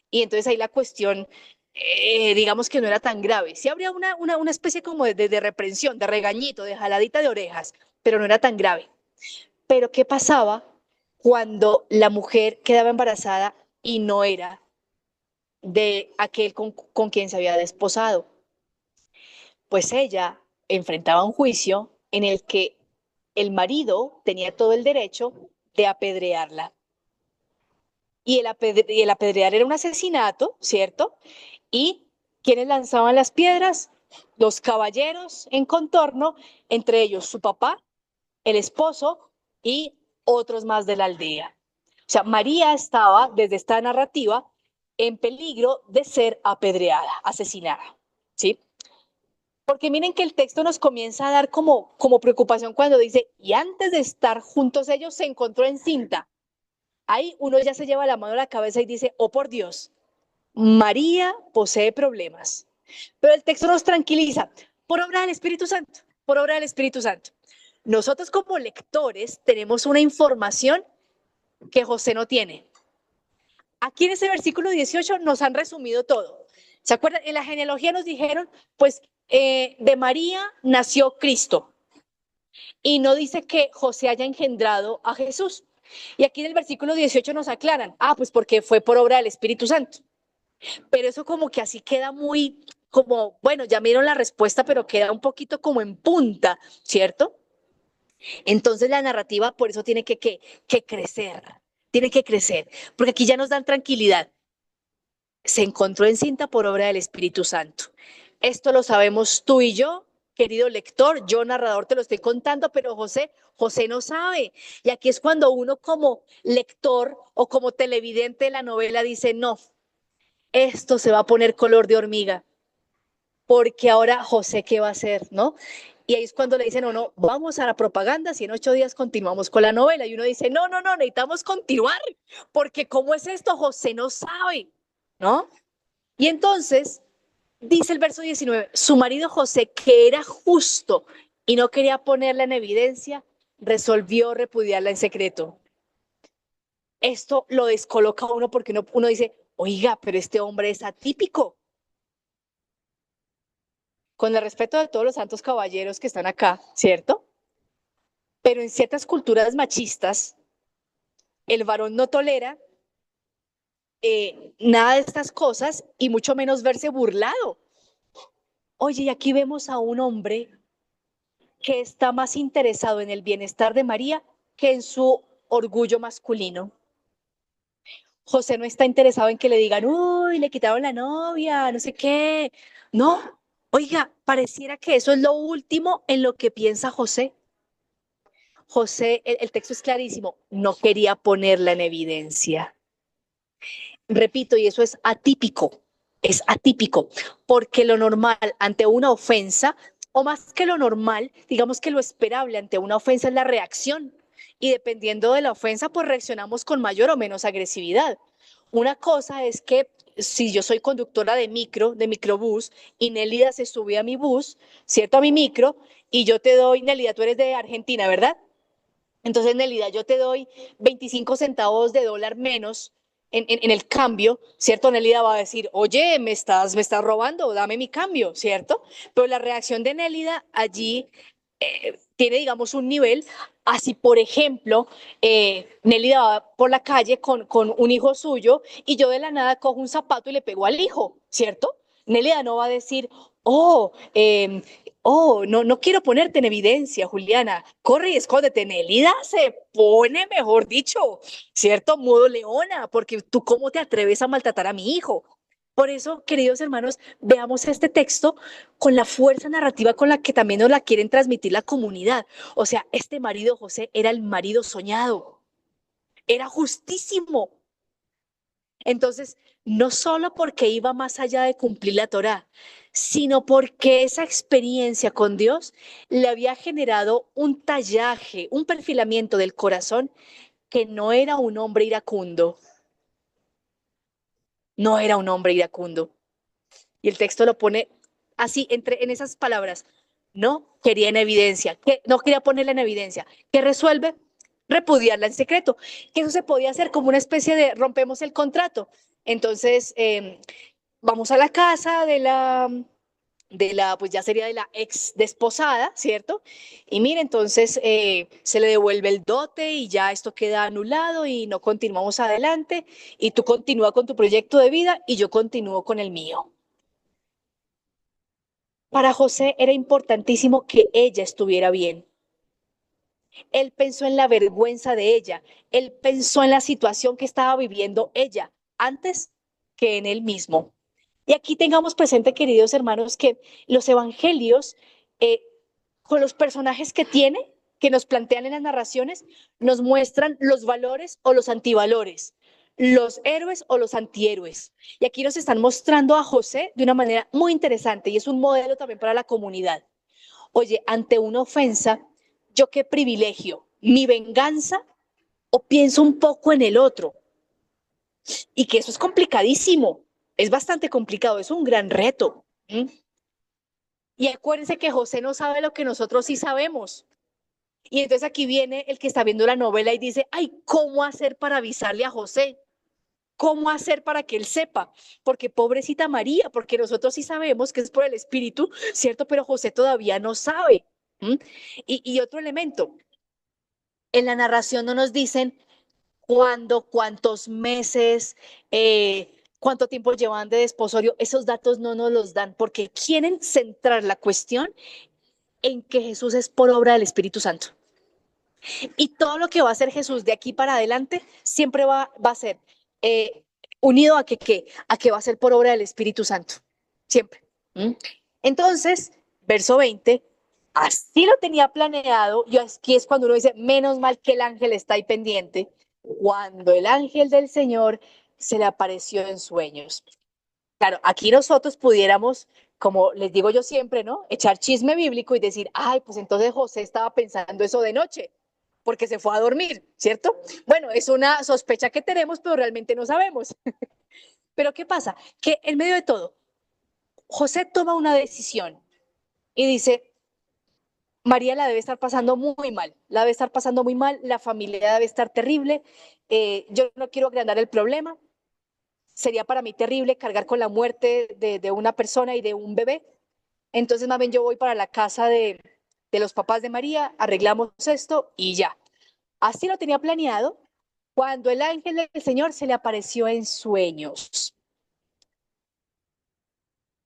Y entonces ahí la cuestión, digamos que no era tan grave. Sí habría una especie como de reprensión, de regañito, de jaladita de orejas, pero no era tan grave. Pero ¿qué pasaba cuando la mujer quedaba embarazada y no era de aquel con quien se había desposado? Pues ella enfrentaba un juicio en el que el marido tenía todo el derecho de apedrearla. Y el apedrear era un asesinato, ¿cierto? Y quienes lanzaban las piedras, los caballeros en contorno, entre ellos su papá, el esposo y otros más de la aldea. O sea, María estaba, desde esta narrativa, en peligro de ser apedreada, asesinada, ¿sí? Porque miren que el texto nos comienza a dar como preocupación cuando dice, y antes de estar juntos ellos se encontró encinta. Ahí uno ya se lleva la mano a la cabeza y dice, oh por Dios, María posee problemas. Pero el texto nos tranquiliza, por obra del Espíritu Santo, por obra del Espíritu Santo. Nosotros como lectores tenemos una información que José no tiene. Aquí en ese versículo 18 nos han resumido todo. ¿Se acuerdan? En la genealogía nos dijeron, pues, de María nació Cristo. Y no dice que José haya engendrado a Jesús. Y aquí en el versículo 18 nos aclaran, pues porque fue por obra del Espíritu Santo. Pero eso como que así queda muy, como, bueno, ya vieron la respuesta, pero queda un poquito como en punta, ¿cierto? Entonces la narrativa por eso tiene que crecer, tiene que crecer, porque aquí ya nos dan tranquilidad. Se encontró encinta por obra del Espíritu Santo. Esto lo sabemos tú y yo, querido lector, yo narrador te lo estoy contando, pero José no sabe. Y aquí es cuando uno como lector o como televidente de la novela dice, no, esto se va a poner color de hormiga, porque ahora José, ¿qué va a hacer? ¿No? Y ahí es cuando le dicen, no, vamos a la propaganda, si en 8 días continuamos con la novela. Y uno dice, no, necesitamos continuar, porque ¿cómo es esto? José no sabe, ¿no? Y entonces, dice el verso 19, su marido José, que era justo y no quería ponerla en evidencia, resolvió repudiarla en secreto. Esto lo descoloca a uno porque uno dice, oiga, pero este hombre es atípico. Con el respeto de todos los santos caballeros que están acá, ¿cierto? Pero en ciertas culturas machistas, el varón no tolera nada de estas cosas y mucho menos verse burlado. Oye, y aquí vemos a un hombre que está más interesado en el bienestar de María que en su orgullo masculino. José no está interesado en que le digan, uy, le quitaron la novia, no sé qué. No, oiga, pareciera que eso es lo último en lo que piensa José. José, el texto es clarísimo, no quería ponerla en evidencia. Repito, y eso es atípico, porque lo normal ante una ofensa, o más que lo normal, digamos que lo esperable ante una ofensa es la reacción. Y dependiendo de la ofensa, pues reaccionamos con mayor o menos agresividad. Una cosa es que si yo soy conductora de microbús, y Nélida se sube a mi bus, ¿cierto? A mi micro, y yo te doy, Nélida, tú eres de Argentina, ¿verdad? Entonces, Nélida, yo te doy 25 centavos de dólar menos en el cambio, ¿cierto? Nélida va a decir, oye, me estás robando, dame mi cambio, ¿cierto? Pero la reacción de Nélida allí tiene, digamos, un nivel. Así, por ejemplo, Nélida va por la calle con un hijo suyo y yo de la nada cojo un zapato y le pego al hijo, ¿cierto? Nélida no va a decir, no quiero ponerte en evidencia, Juliana. Corre y escóndete. Nélida se pone, mejor dicho, ¿cierto? Modo leona, porque tú cómo te atreves a maltratar a mi hijo. Por eso, queridos hermanos, veamos este texto con la fuerza narrativa con la que también nos la quieren transmitir la comunidad. O sea, este marido José era el marido soñado. era justísimo. Entonces, no solo porque iba más allá de cumplir la Torá, sino porque esa experiencia con Dios le había generado un tallaje, un perfilamiento del corazón que no era un hombre iracundo, no era un hombre iracundo. Y el texto lo pone así, en esas palabras. No quería en evidencia, que no quería ponerla en evidencia. ¿Qué resuelve? Repudiarla en secreto. Que eso se podía hacer como una especie de rompemos el contrato. Entonces, vamos a la casa pues ya sería de la ex desposada, ¿cierto? Y mire, entonces se le devuelve el dote y ya esto queda anulado y no continuamos adelante y tú continúa con tu proyecto de vida y yo continúo con el mío. Para José era importantísimo que ella estuviera bien. Él pensó en la vergüenza de ella, él pensó en la situación que estaba viviendo ella antes que en él mismo. Y aquí tengamos presente, queridos hermanos, que los evangelios, eh, con los personajes que tiene, que nos plantean en las narraciones, nos muestran los valores o los antivalores, los héroes o los antihéroes. Y aquí nos están mostrando a José de una manera muy interesante y es un modelo también para la comunidad. Oye, ante una ofensa, ¿yo qué privilegio? ¿Mi venganza o pienso un poco en el otro? Y que eso es complicadísimo, es bastante complicado, es un gran reto. Y acuérdense que José no sabe lo que nosotros sí sabemos. Y entonces aquí viene el que está viendo la novela y dice, ay, ¿cómo hacer para avisarle a José? ¿Cómo hacer para que él sepa? Porque pobrecita María, porque nosotros sí sabemos que es por el Espíritu, ¿cierto? Pero José todavía no sabe. Y otro elemento, en la narración no nos dicen cuándo, cuántos meses, cuánto tiempo llevan de desposorio. Esos datos no nos los dan porque quieren centrar la cuestión en que Jesús es por obra del Espíritu Santo. Y todo lo que va a hacer Jesús de aquí para adelante siempre va a ser unido a que va a ser por obra del Espíritu Santo. Siempre. Entonces, verso 20, así lo tenía planeado. Y aquí es cuando uno dice, menos mal que el ángel está ahí pendiente. Cuando el ángel del Señor se le apareció en sueños. Claro, aquí nosotros pudiéramos, como les digo yo siempre, ¿no? Echar chisme bíblico y decir, ay, pues entonces José estaba pensando eso de noche, porque se fue a dormir, ¿cierto? Bueno, es una sospecha que tenemos, pero realmente no sabemos. Pero ¿qué pasa? Que en medio de todo, José toma una decisión y dice, María la debe estar pasando muy mal, la debe estar pasando muy mal, la familia debe estar terrible, yo no quiero agrandar el problema, sería para mí terrible cargar con la muerte de una persona y de un bebé. Entonces, más bien yo voy para la casa de los papás de María, arreglamos esto y ya. Así lo tenía planeado cuando el ángel del Señor se le apareció en sueños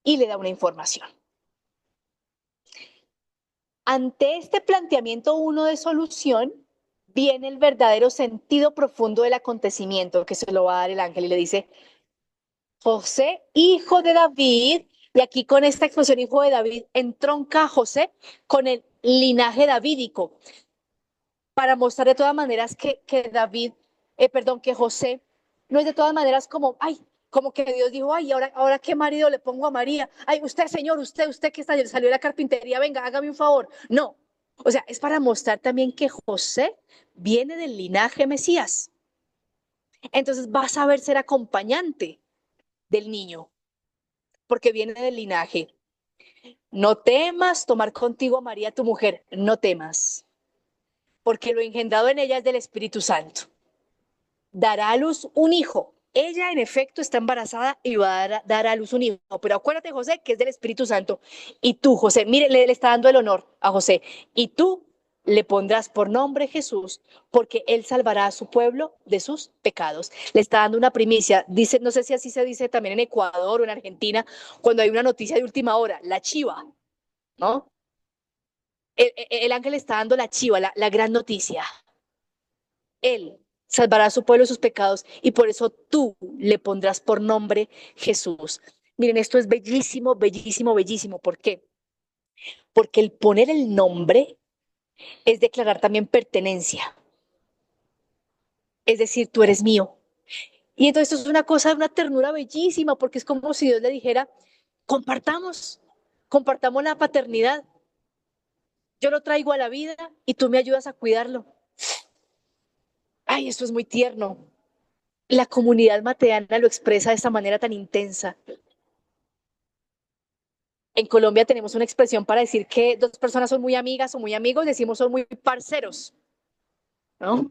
y le da una información. Ante este planteamiento uno de solución, viene el verdadero sentido profundo del acontecimiento que se lo va a dar el ángel y le dice, José, hijo de David, y aquí con esta expresión hijo de David, entronca a José con el linaje davídico, para mostrar de todas maneras que David, perdón, que José no es de todas maneras como, ay, como que Dios dijo, ay, ahora qué marido le pongo a María, ay, usted, señor, usted que salió de la carpintería, venga, hágame un favor. No, o sea, es para mostrar también que José viene del linaje Mesías. Entonces va a saber ser acompañante del niño, porque viene del linaje. No temas tomar contigo a María, tu mujer, no temas, porque lo engendrado en ella es del Espíritu Santo. Dará a luz un hijo. Ella, en efecto, está embarazada y va a dar a luz un hijo. Pero acuérdate, José, que es del Espíritu Santo. Y tú, José, mire, le está dando el honor a José. Y tú le pondrás por nombre Jesús, porque él salvará a su pueblo de sus pecados. Le está dando una primicia. Dice, no sé si así se dice también en Ecuador o en Argentina, cuando hay una noticia de última hora, la chiva, ¿no? El ángel está dando la chiva, la gran noticia. Él salvará a su pueblo de sus pecados y por eso tú le pondrás por nombre Jesús. Miren, esto es bellísimo, bellísimo, bellísimo. ¿Por qué? Porque el poner el nombre es declarar también pertenencia. es decir, tú eres mío. Y entonces esto es una cosa, una ternura bellísima, porque es como si Dios le dijera, compartamos, compartamos la paternidad. Yo lo traigo a la vida y tú me ayudas a cuidarlo. Ay, esto es muy tierno. La comunidad mateana lo expresa de esta manera tan intensa. En Colombia tenemos una expresión para decir que dos personas son muy amigas o muy amigos, decimos son muy parceros, ¿no?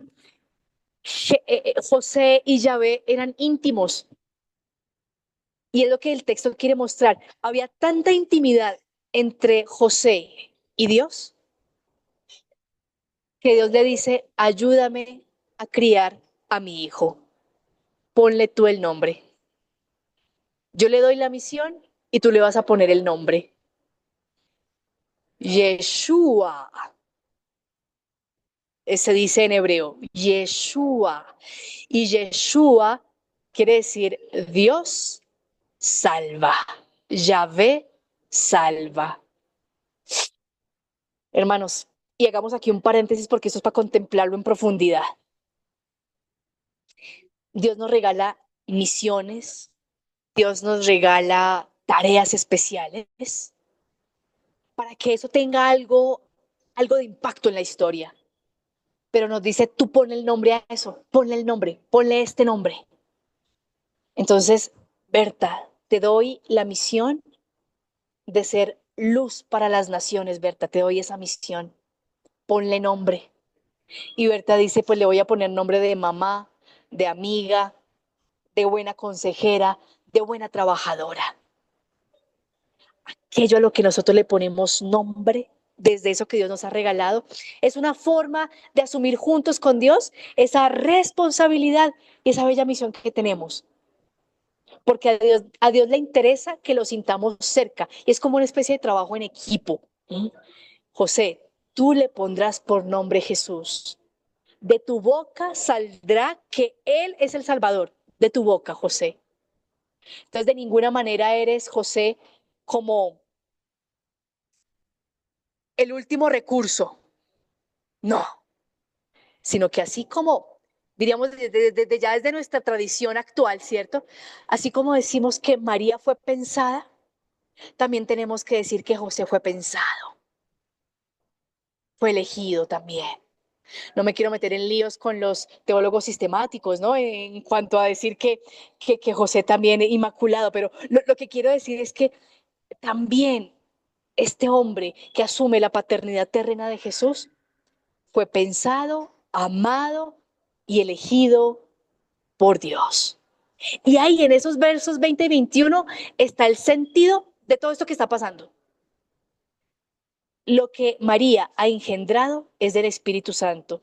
José y Yahvé eran íntimos y es lo que el texto quiere mostrar. Había tanta intimidad entre José y Dios que Dios le dice, ayúdame a criar a mi hijo, ponle tú el nombre. Yo le doy la misión y tú le vas a poner el nombre. Yeshua, se dice en hebreo, Yeshua. Y Yeshua quiere decir Dios salva. Yahvé salva. Hermanos, y hagamos aquí un paréntesis porque esto es para contemplarlo en profundidad. Dios nos regala misiones, Dios nos regala tareas especiales para que eso tenga algo de impacto en la historia. Pero nos dice, tú ponle el nombre a eso, ponle el nombre, ponle este nombre. Entonces, Berta, te doy la misión de ser luz para las naciones, Berta, te doy esa misión, ponle nombre. Y Berta dice, pues le voy a poner nombre de mamá, de amiga, de buena consejera, de buena trabajadora. Aquello a lo que nosotros le ponemos nombre, desde eso que Dios nos ha regalado, es una forma de asumir juntos con Dios esa responsabilidad y esa bella misión que tenemos. Porque a Dios le interesa que lo sintamos cerca y es como una especie de trabajo en equipo. José, tú le pondrás por nombre Jesús. De tu boca saldrá que Él es el Salvador. De tu boca, José. Entonces, de ninguna manera eres, José, como el último recurso. No, sino que así como, diríamos, ya desde nuestra tradición actual, ¿cierto? Así como decimos que María fue pensada, también tenemos que decir que José fue pensado, fue elegido también. No me quiero meter en líos con los teólogos sistemáticos, ¿no? En cuanto a decir que José también es inmaculado, pero lo que quiero decir es que también este hombre que asume la paternidad terrena de Jesús fue pensado, amado y elegido por Dios. Y ahí en esos versos 20 y 21 está el sentido de todo esto que está pasando. Lo que María ha engendrado es del Espíritu Santo.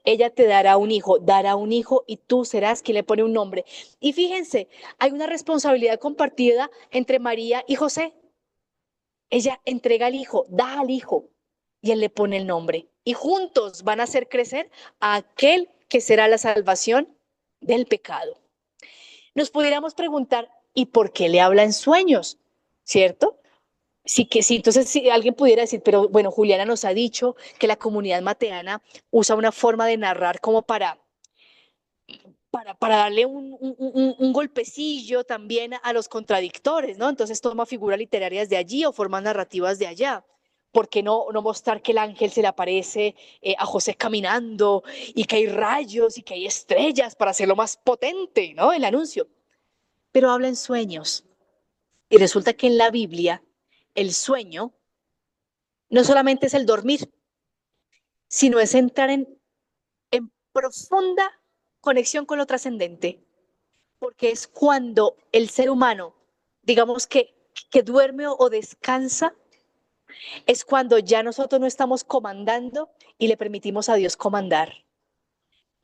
Ella te dará un hijo y tú serás quien le pone un nombre. Y fíjense, hay una responsabilidad compartida entre María y José. Ella entrega al hijo, da al hijo y él le pone el nombre. Y juntos van a hacer crecer a aquel que será la salvación del pecado. Nos pudiéramos preguntar, ¿y por qué le habla en sueños? ¿Cierto? Sí que sí, entonces si alguien pudiera decir, pero bueno, Juliana nos ha dicho que la comunidad mateana usa una forma de narrar como para darle un golpecillo también a los contradictores, ¿no? Entonces toma figuras literarias de allí o formas narrativas de allá. ¿Por qué no mostrar que el ángel se le aparece a José caminando y que hay rayos y que hay estrellas para hacerlo más potente, ¿no? El anuncio. Pero habla en sueños. Y resulta que en la Biblia el sueño no solamente es el dormir, sino es entrar en profunda conexión con lo trascendente, porque es cuando el ser humano, digamos que duerme o descansa, es cuando ya nosotros no estamos comandando y le permitimos a Dios comandar.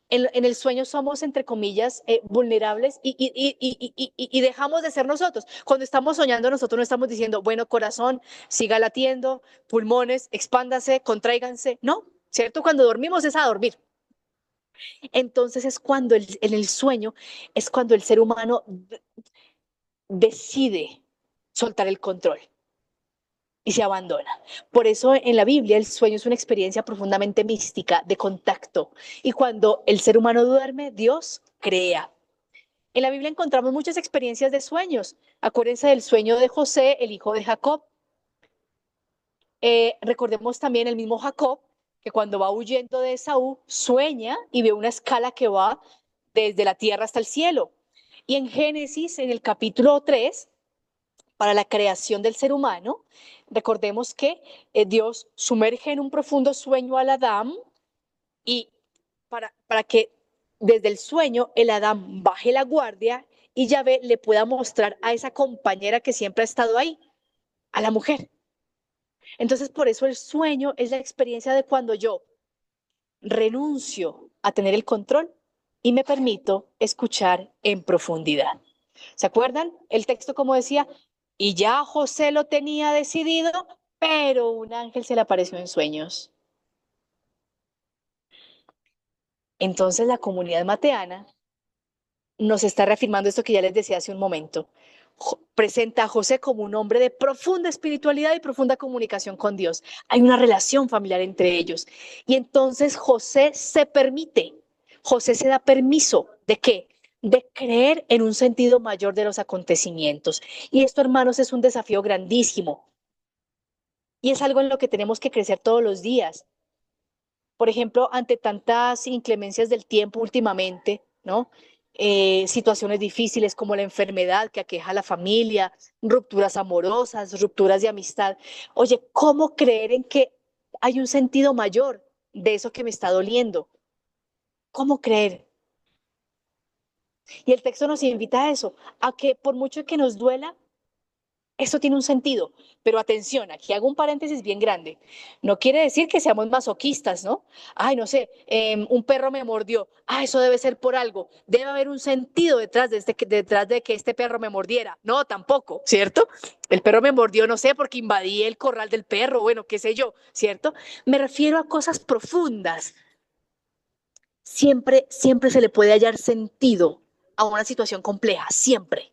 En el sueño somos, entre comillas, vulnerables y dejamos de ser nosotros. Cuando estamos soñando, nosotros no estamos diciendo, bueno, corazón, siga latiendo, pulmones, expándase, contráiganse. No, ¿cierto? Cuando dormimos es a dormir. Entonces es cuando en el sueño es cuando el ser humano decide soltar el control. y se abandona. Por eso en la Biblia el sueño es una experiencia profundamente mística, de contacto. Y cuando el ser humano duerme, Dios crea. En la Biblia encontramos muchas experiencias de sueños. Acuérdense del sueño de José, el hijo de Jacob. Recordemos también el mismo Jacob, que cuando va huyendo de Esaú, sueña y ve una escala que va desde la tierra hasta el cielo. Y en Génesis, en el capítulo 3, para la creación del ser humano, recordemos que Dios sumerge en un profundo sueño al Adán y para que desde el sueño el Adán baje la guardia y Yahvé le pueda mostrar a esa compañera que siempre ha estado ahí, a la mujer. Entonces, por eso el sueño es la experiencia de cuando yo renuncio a tener el control y me permito escuchar en profundidad. ¿Se acuerdan? El texto como decía, y ya José lo tenía decidido, pero un ángel se le apareció en sueños. Entonces la comunidad mateana nos está reafirmando esto que ya les decía hace un momento. Presenta a José como un hombre de profunda espiritualidad y profunda comunicación con Dios. Hay una relación familiar entre ellos. Y entonces José se permite, José se da permiso ¿de qué? De creer en un sentido mayor de los acontecimientos. Y esto, hermanos, es un desafío grandísimo. Y es algo en lo que tenemos que crecer todos los días. Por ejemplo, ante tantas inclemencias del tiempo últimamente, ¿no? Situaciones difíciles como la enfermedad que aqueja a la familia, rupturas amorosas, rupturas de amistad. Oye, ¿cómo creer en que hay un sentido mayor de eso que me está doliendo? ¿Cómo creer? Y el texto nos invita a eso, a que por mucho que nos duela, esto tiene un sentido, pero atención, aquí hago un paréntesis bien grande. No quiere decir que seamos masoquistas, ¿no? Ay, no sé, un perro me mordió. Ah, eso debe ser por algo. Debe haber un sentido detrás de que este perro me mordiera. No, tampoco, ¿cierto? El perro me mordió, no sé, porque invadí el corral del perro, bueno, qué sé yo, ¿cierto? Me refiero a cosas profundas. Siempre se le puede hallar sentido a una situación compleja, siempre.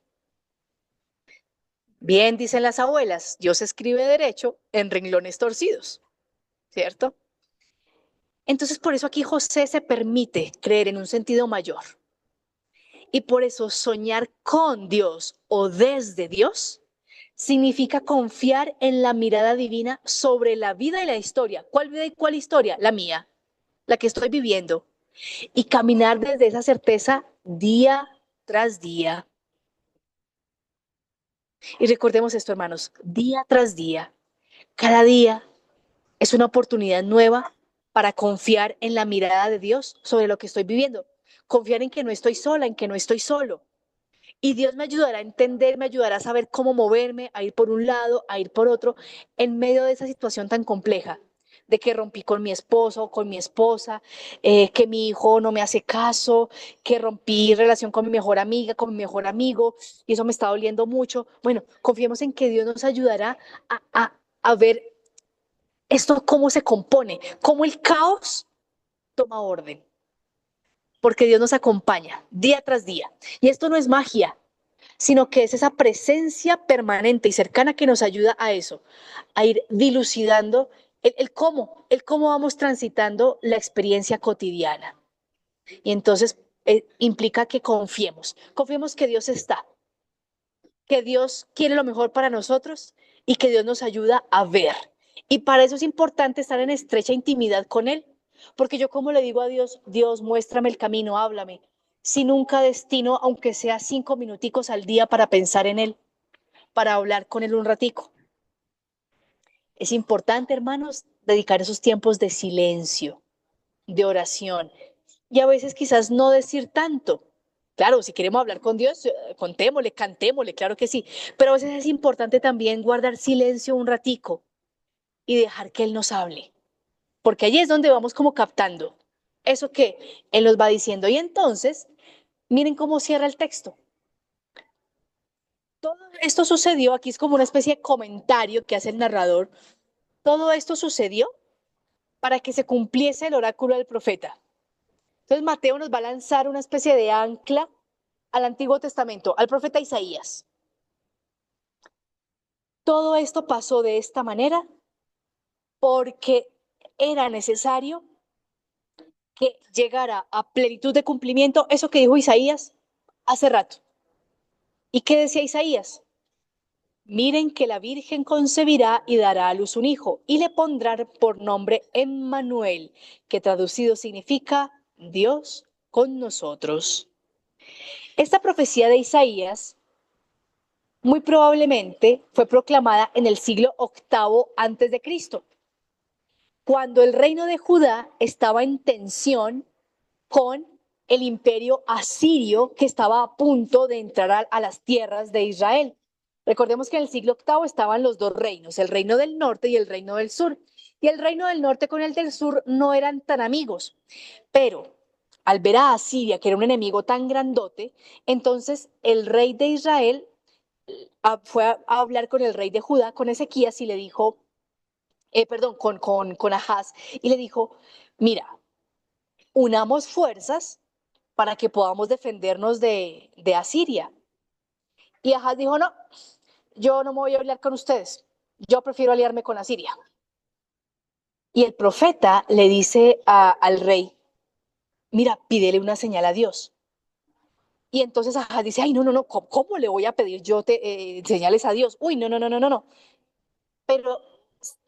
Bien, dicen las abuelas, Dios escribe derecho en renglones torcidos, ¿cierto? Entonces, por eso aquí José se permite creer en un sentido mayor. Y por eso soñar con Dios o desde Dios significa confiar en la mirada divina sobre la vida y la historia. ¿Cuál vida y cuál historia? La mía, la que estoy viviendo. Y caminar desde esa certeza día tras día. Y recordemos esto, hermanos, día tras día, cada día es una oportunidad nueva para confiar en la mirada de Dios sobre lo que estoy viviendo. Confiar en que no estoy sola, en que no estoy solo. Y Dios me ayudará a entender, me ayudará a saber cómo moverme, a ir por un lado, a ir por otro, en medio de esa situación tan compleja, de que rompí con mi esposo, con mi esposa, que mi hijo no me hace caso, que rompí relación con mi mejor amiga, con mi mejor amigo, y eso me está doliendo mucho. Bueno, confiemos en que Dios nos ayudará a ver esto cómo se compone, cómo el caos toma orden, porque Dios nos acompaña día tras día. Y esto no es magia, sino que es esa presencia permanente y cercana que nos ayuda a eso, a ir dilucidando el cómo vamos transitando la experiencia cotidiana. Y entonces implica que confiemos que Dios está, que Dios quiere lo mejor para nosotros y que Dios nos ayuda a ver. Y para eso es importante estar en estrecha intimidad con Él, porque yo como le digo a Dios, Dios, muéstrame el camino, háblame, si nunca destino, aunque sea 5 minuticos al día para pensar en Él, para hablar con Él un ratico. Es importante, hermanos, dedicar esos tiempos de silencio, de oración, y a veces quizás no decir tanto. Claro, si queremos hablar con Dios, contémosle, cantémosle, claro que sí, pero a veces es importante también guardar silencio un ratico y dejar que Él nos hable, porque allí es donde vamos como captando eso que Él nos va diciendo. Y entonces, miren cómo cierra el texto. Todo esto sucedió, aquí es como una especie de comentario que hace el narrador, todo esto sucedió para que se cumpliese el oráculo del profeta. Entonces Mateo nos va a lanzar una especie de ancla al Antiguo Testamento, al profeta Isaías. Todo esto pasó de esta manera porque era necesario que llegara a plenitud de cumplimiento eso que dijo Isaías hace rato. ¿Y qué decía Isaías? Miren que la Virgen concebirá y dará a luz un hijo, y le pondrán por nombre Emmanuel, que traducido significa Dios con nosotros. Esta profecía de Isaías muy probablemente fue proclamada en el siglo VIII antes de Cristo, cuando el reino de Judá estaba en tensión con el imperio asirio que estaba a punto de entrar a las tierras de Israel. Recordemos que en el siglo VIII estaban los dos reinos, el reino del norte y el reino del sur. Y el reino del norte con el del sur no eran tan amigos. Pero al ver a Asiria, que era un enemigo tan grandote, entonces el rey de Israel fue a hablar con el rey de Judá, con Ezequías, y le dijo, con Ahaz, y le dijo, mira, unamos fuerzas para que podamos defendernos de Asiria. Y Ahaz dijo, no, yo no me voy a aliar con ustedes, yo prefiero aliarme con Asiria. Y el profeta le dice al rey, mira, pídele una señal a Dios. Y entonces Ahaz dice, ay, no, ¿cómo le voy a pedir yo señales a Dios? Uy, no. Pero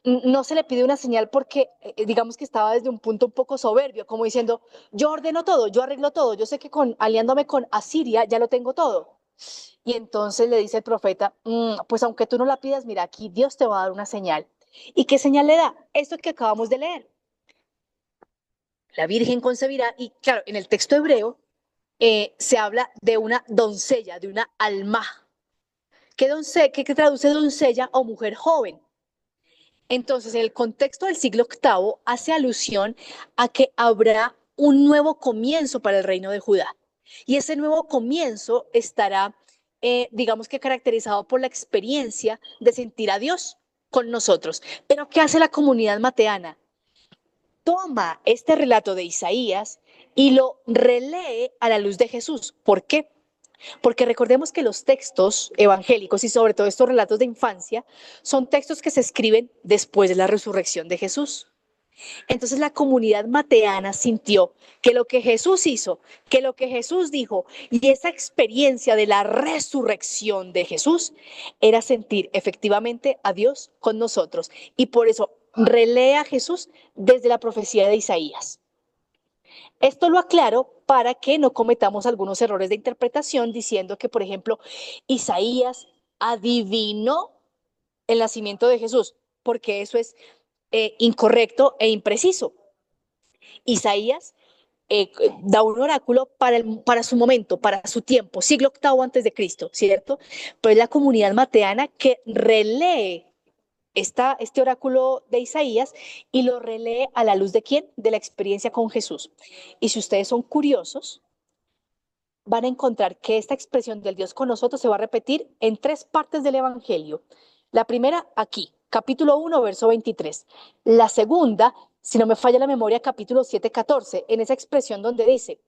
no se le pide una señal porque, digamos que estaba desde un punto un poco soberbio, como diciendo, yo ordeno todo, yo arreglo todo, yo sé que aliándome con Asiria ya lo tengo todo. Y entonces le dice el profeta, pues aunque tú no la pidas, mira, aquí Dios te va a dar una señal. ¿Y qué señal le da? Esto que acabamos de leer. La Virgen concebirá, y claro, en el texto hebreo se habla de una doncella, de una alma. ¿Qué traduce doncella o mujer joven? Entonces, en el contexto del siglo VIII hace alusión a que habrá un nuevo comienzo para el reino de Judá. Y ese nuevo comienzo estará, digamos que caracterizado por la experiencia de sentir a Dios con nosotros. Pero ¿qué hace la comunidad mateana? Toma este relato de Isaías y lo relee a la luz de Jesús. ¿Por qué? Porque recordemos que los textos evangélicos y sobre todo estos relatos de infancia son textos que se escriben después de la resurrección de Jesús. Entonces la comunidad mateana sintió que lo que Jesús hizo, que lo que Jesús dijo y esa experiencia de la resurrección de Jesús era sentir efectivamente a Dios con nosotros. Y por eso relee a Jesús desde la profecía de Isaías. Esto lo aclaro para que no cometamos algunos errores de interpretación diciendo que, por ejemplo, Isaías adivinó el nacimiento de Jesús, porque eso es incorrecto e impreciso. Isaías da un oráculo para su momento, para su tiempo, siglo VIII antes de Cristo, ¿cierto? Pero es la comunidad mateana que relee este oráculo de Isaías y lo relee a la luz de quién? De la experiencia con Jesús. Y si ustedes son curiosos, van a encontrar que esta expresión del Dios con nosotros se va a repetir en 3 partes del Evangelio. La primera aquí, capítulo 1, verso 23. La segunda, si no me falla la memoria, capítulo 7, 14, en esa expresión donde dice,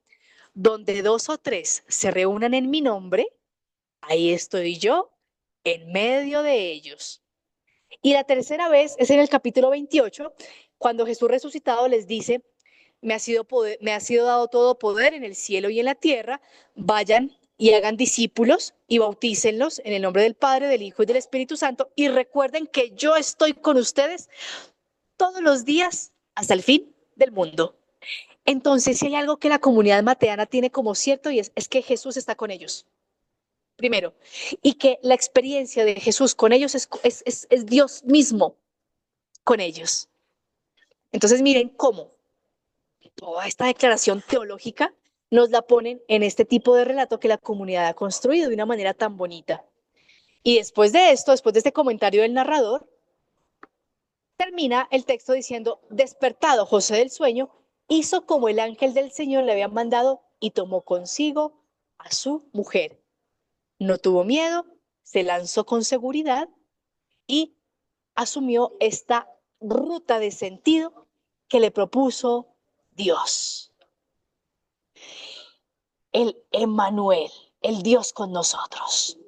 donde 2 o 3 se reúnan en mi nombre, ahí estoy yo en medio de ellos. Y la tercera vez es en el capítulo 28, cuando Jesús resucitado les dice, me ha sido dado todo poder en el cielo y en la tierra, vayan y hagan discípulos y bautícenlos en el nombre del Padre, del Hijo y del Espíritu Santo, y recuerden que yo estoy con ustedes todos los días hasta el fin del mundo. Entonces, si hay algo que la comunidad mateana tiene como cierto, y es que Jesús está con ellos. Primero, y que la experiencia de Jesús con ellos es Dios mismo con ellos. Entonces, miren cómo toda esta declaración teológica nos la ponen en este tipo de relato que la comunidad ha construido de una manera tan bonita. Y después de esto, después de este comentario del narrador, termina el texto diciendo, despertado José del sueño, hizo como el ángel del Señor le había mandado y tomó consigo a su mujer. No tuvo miedo, se lanzó con seguridad y asumió esta ruta de sentido que le propuso Dios. El Emmanuel, el Dios con nosotros.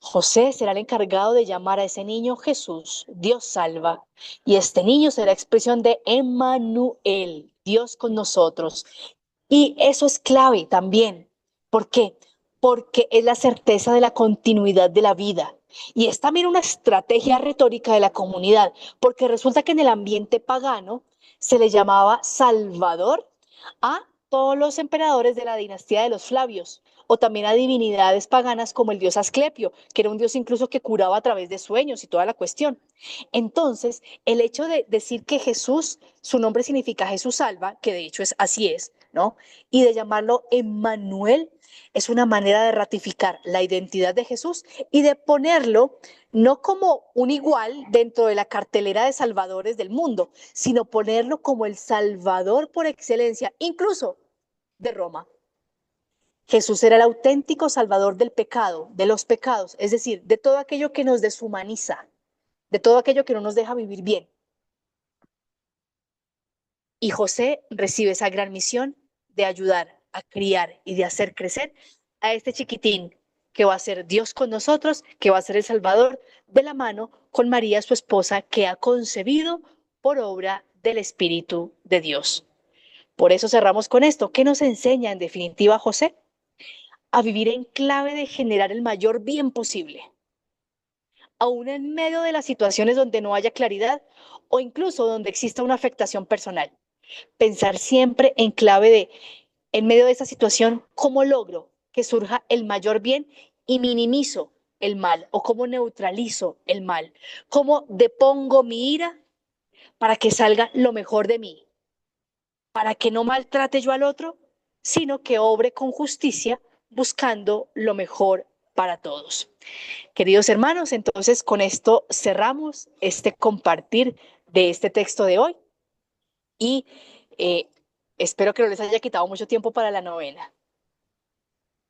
José será el encargado de llamar a ese niño Jesús, Dios salva. Y este niño será expresión de Emmanuel, Dios con nosotros. Y eso es clave también. ¿Por qué? Porque es la certeza de la continuidad de la vida. Y es también una estrategia retórica de la comunidad, porque resulta que en el ambiente pagano se le llamaba Salvador a todos los emperadores de la dinastía de los Flavios, o también a divinidades paganas como el dios Asclepio, que era un dios incluso que curaba a través de sueños y toda la cuestión. Entonces, el hecho de decir que Jesús, su nombre significa Jesús salva, que de hecho es así es, ¿no? Y de llamarlo Emmanuel es una manera de ratificar la identidad de Jesús y de ponerlo no como un igual dentro de la cartelera de salvadores del mundo, sino ponerlo como el salvador por excelencia, incluso de Roma. Jesús era el auténtico salvador del pecado, de los pecados, es decir, de todo aquello que nos deshumaniza, de todo aquello que no nos deja vivir bien. Y José recibe esa gran misión de ayudar a criar y de hacer crecer a este chiquitín que va a ser Dios con nosotros, que va a ser el Salvador, de la mano con María, su esposa, que ha concebido por obra del Espíritu de Dios. Por eso cerramos con esto. ¿Qué nos enseña en definitiva José? A vivir en clave de generar el mayor bien posible, aún en medio de las situaciones donde no haya claridad o incluso donde exista una afectación personal. Pensar siempre en clave de, en medio de esa situación, cómo logro que surja el mayor bien y minimizo el mal, o cómo neutralizo el mal, cómo depongo mi ira para que salga lo mejor de mí, para que no maltrate yo al otro, sino que obre con justicia buscando lo mejor para todos. Queridos hermanos, entonces con esto cerramos este compartir de este texto de hoy y espero que no les haya quitado mucho tiempo para la novena.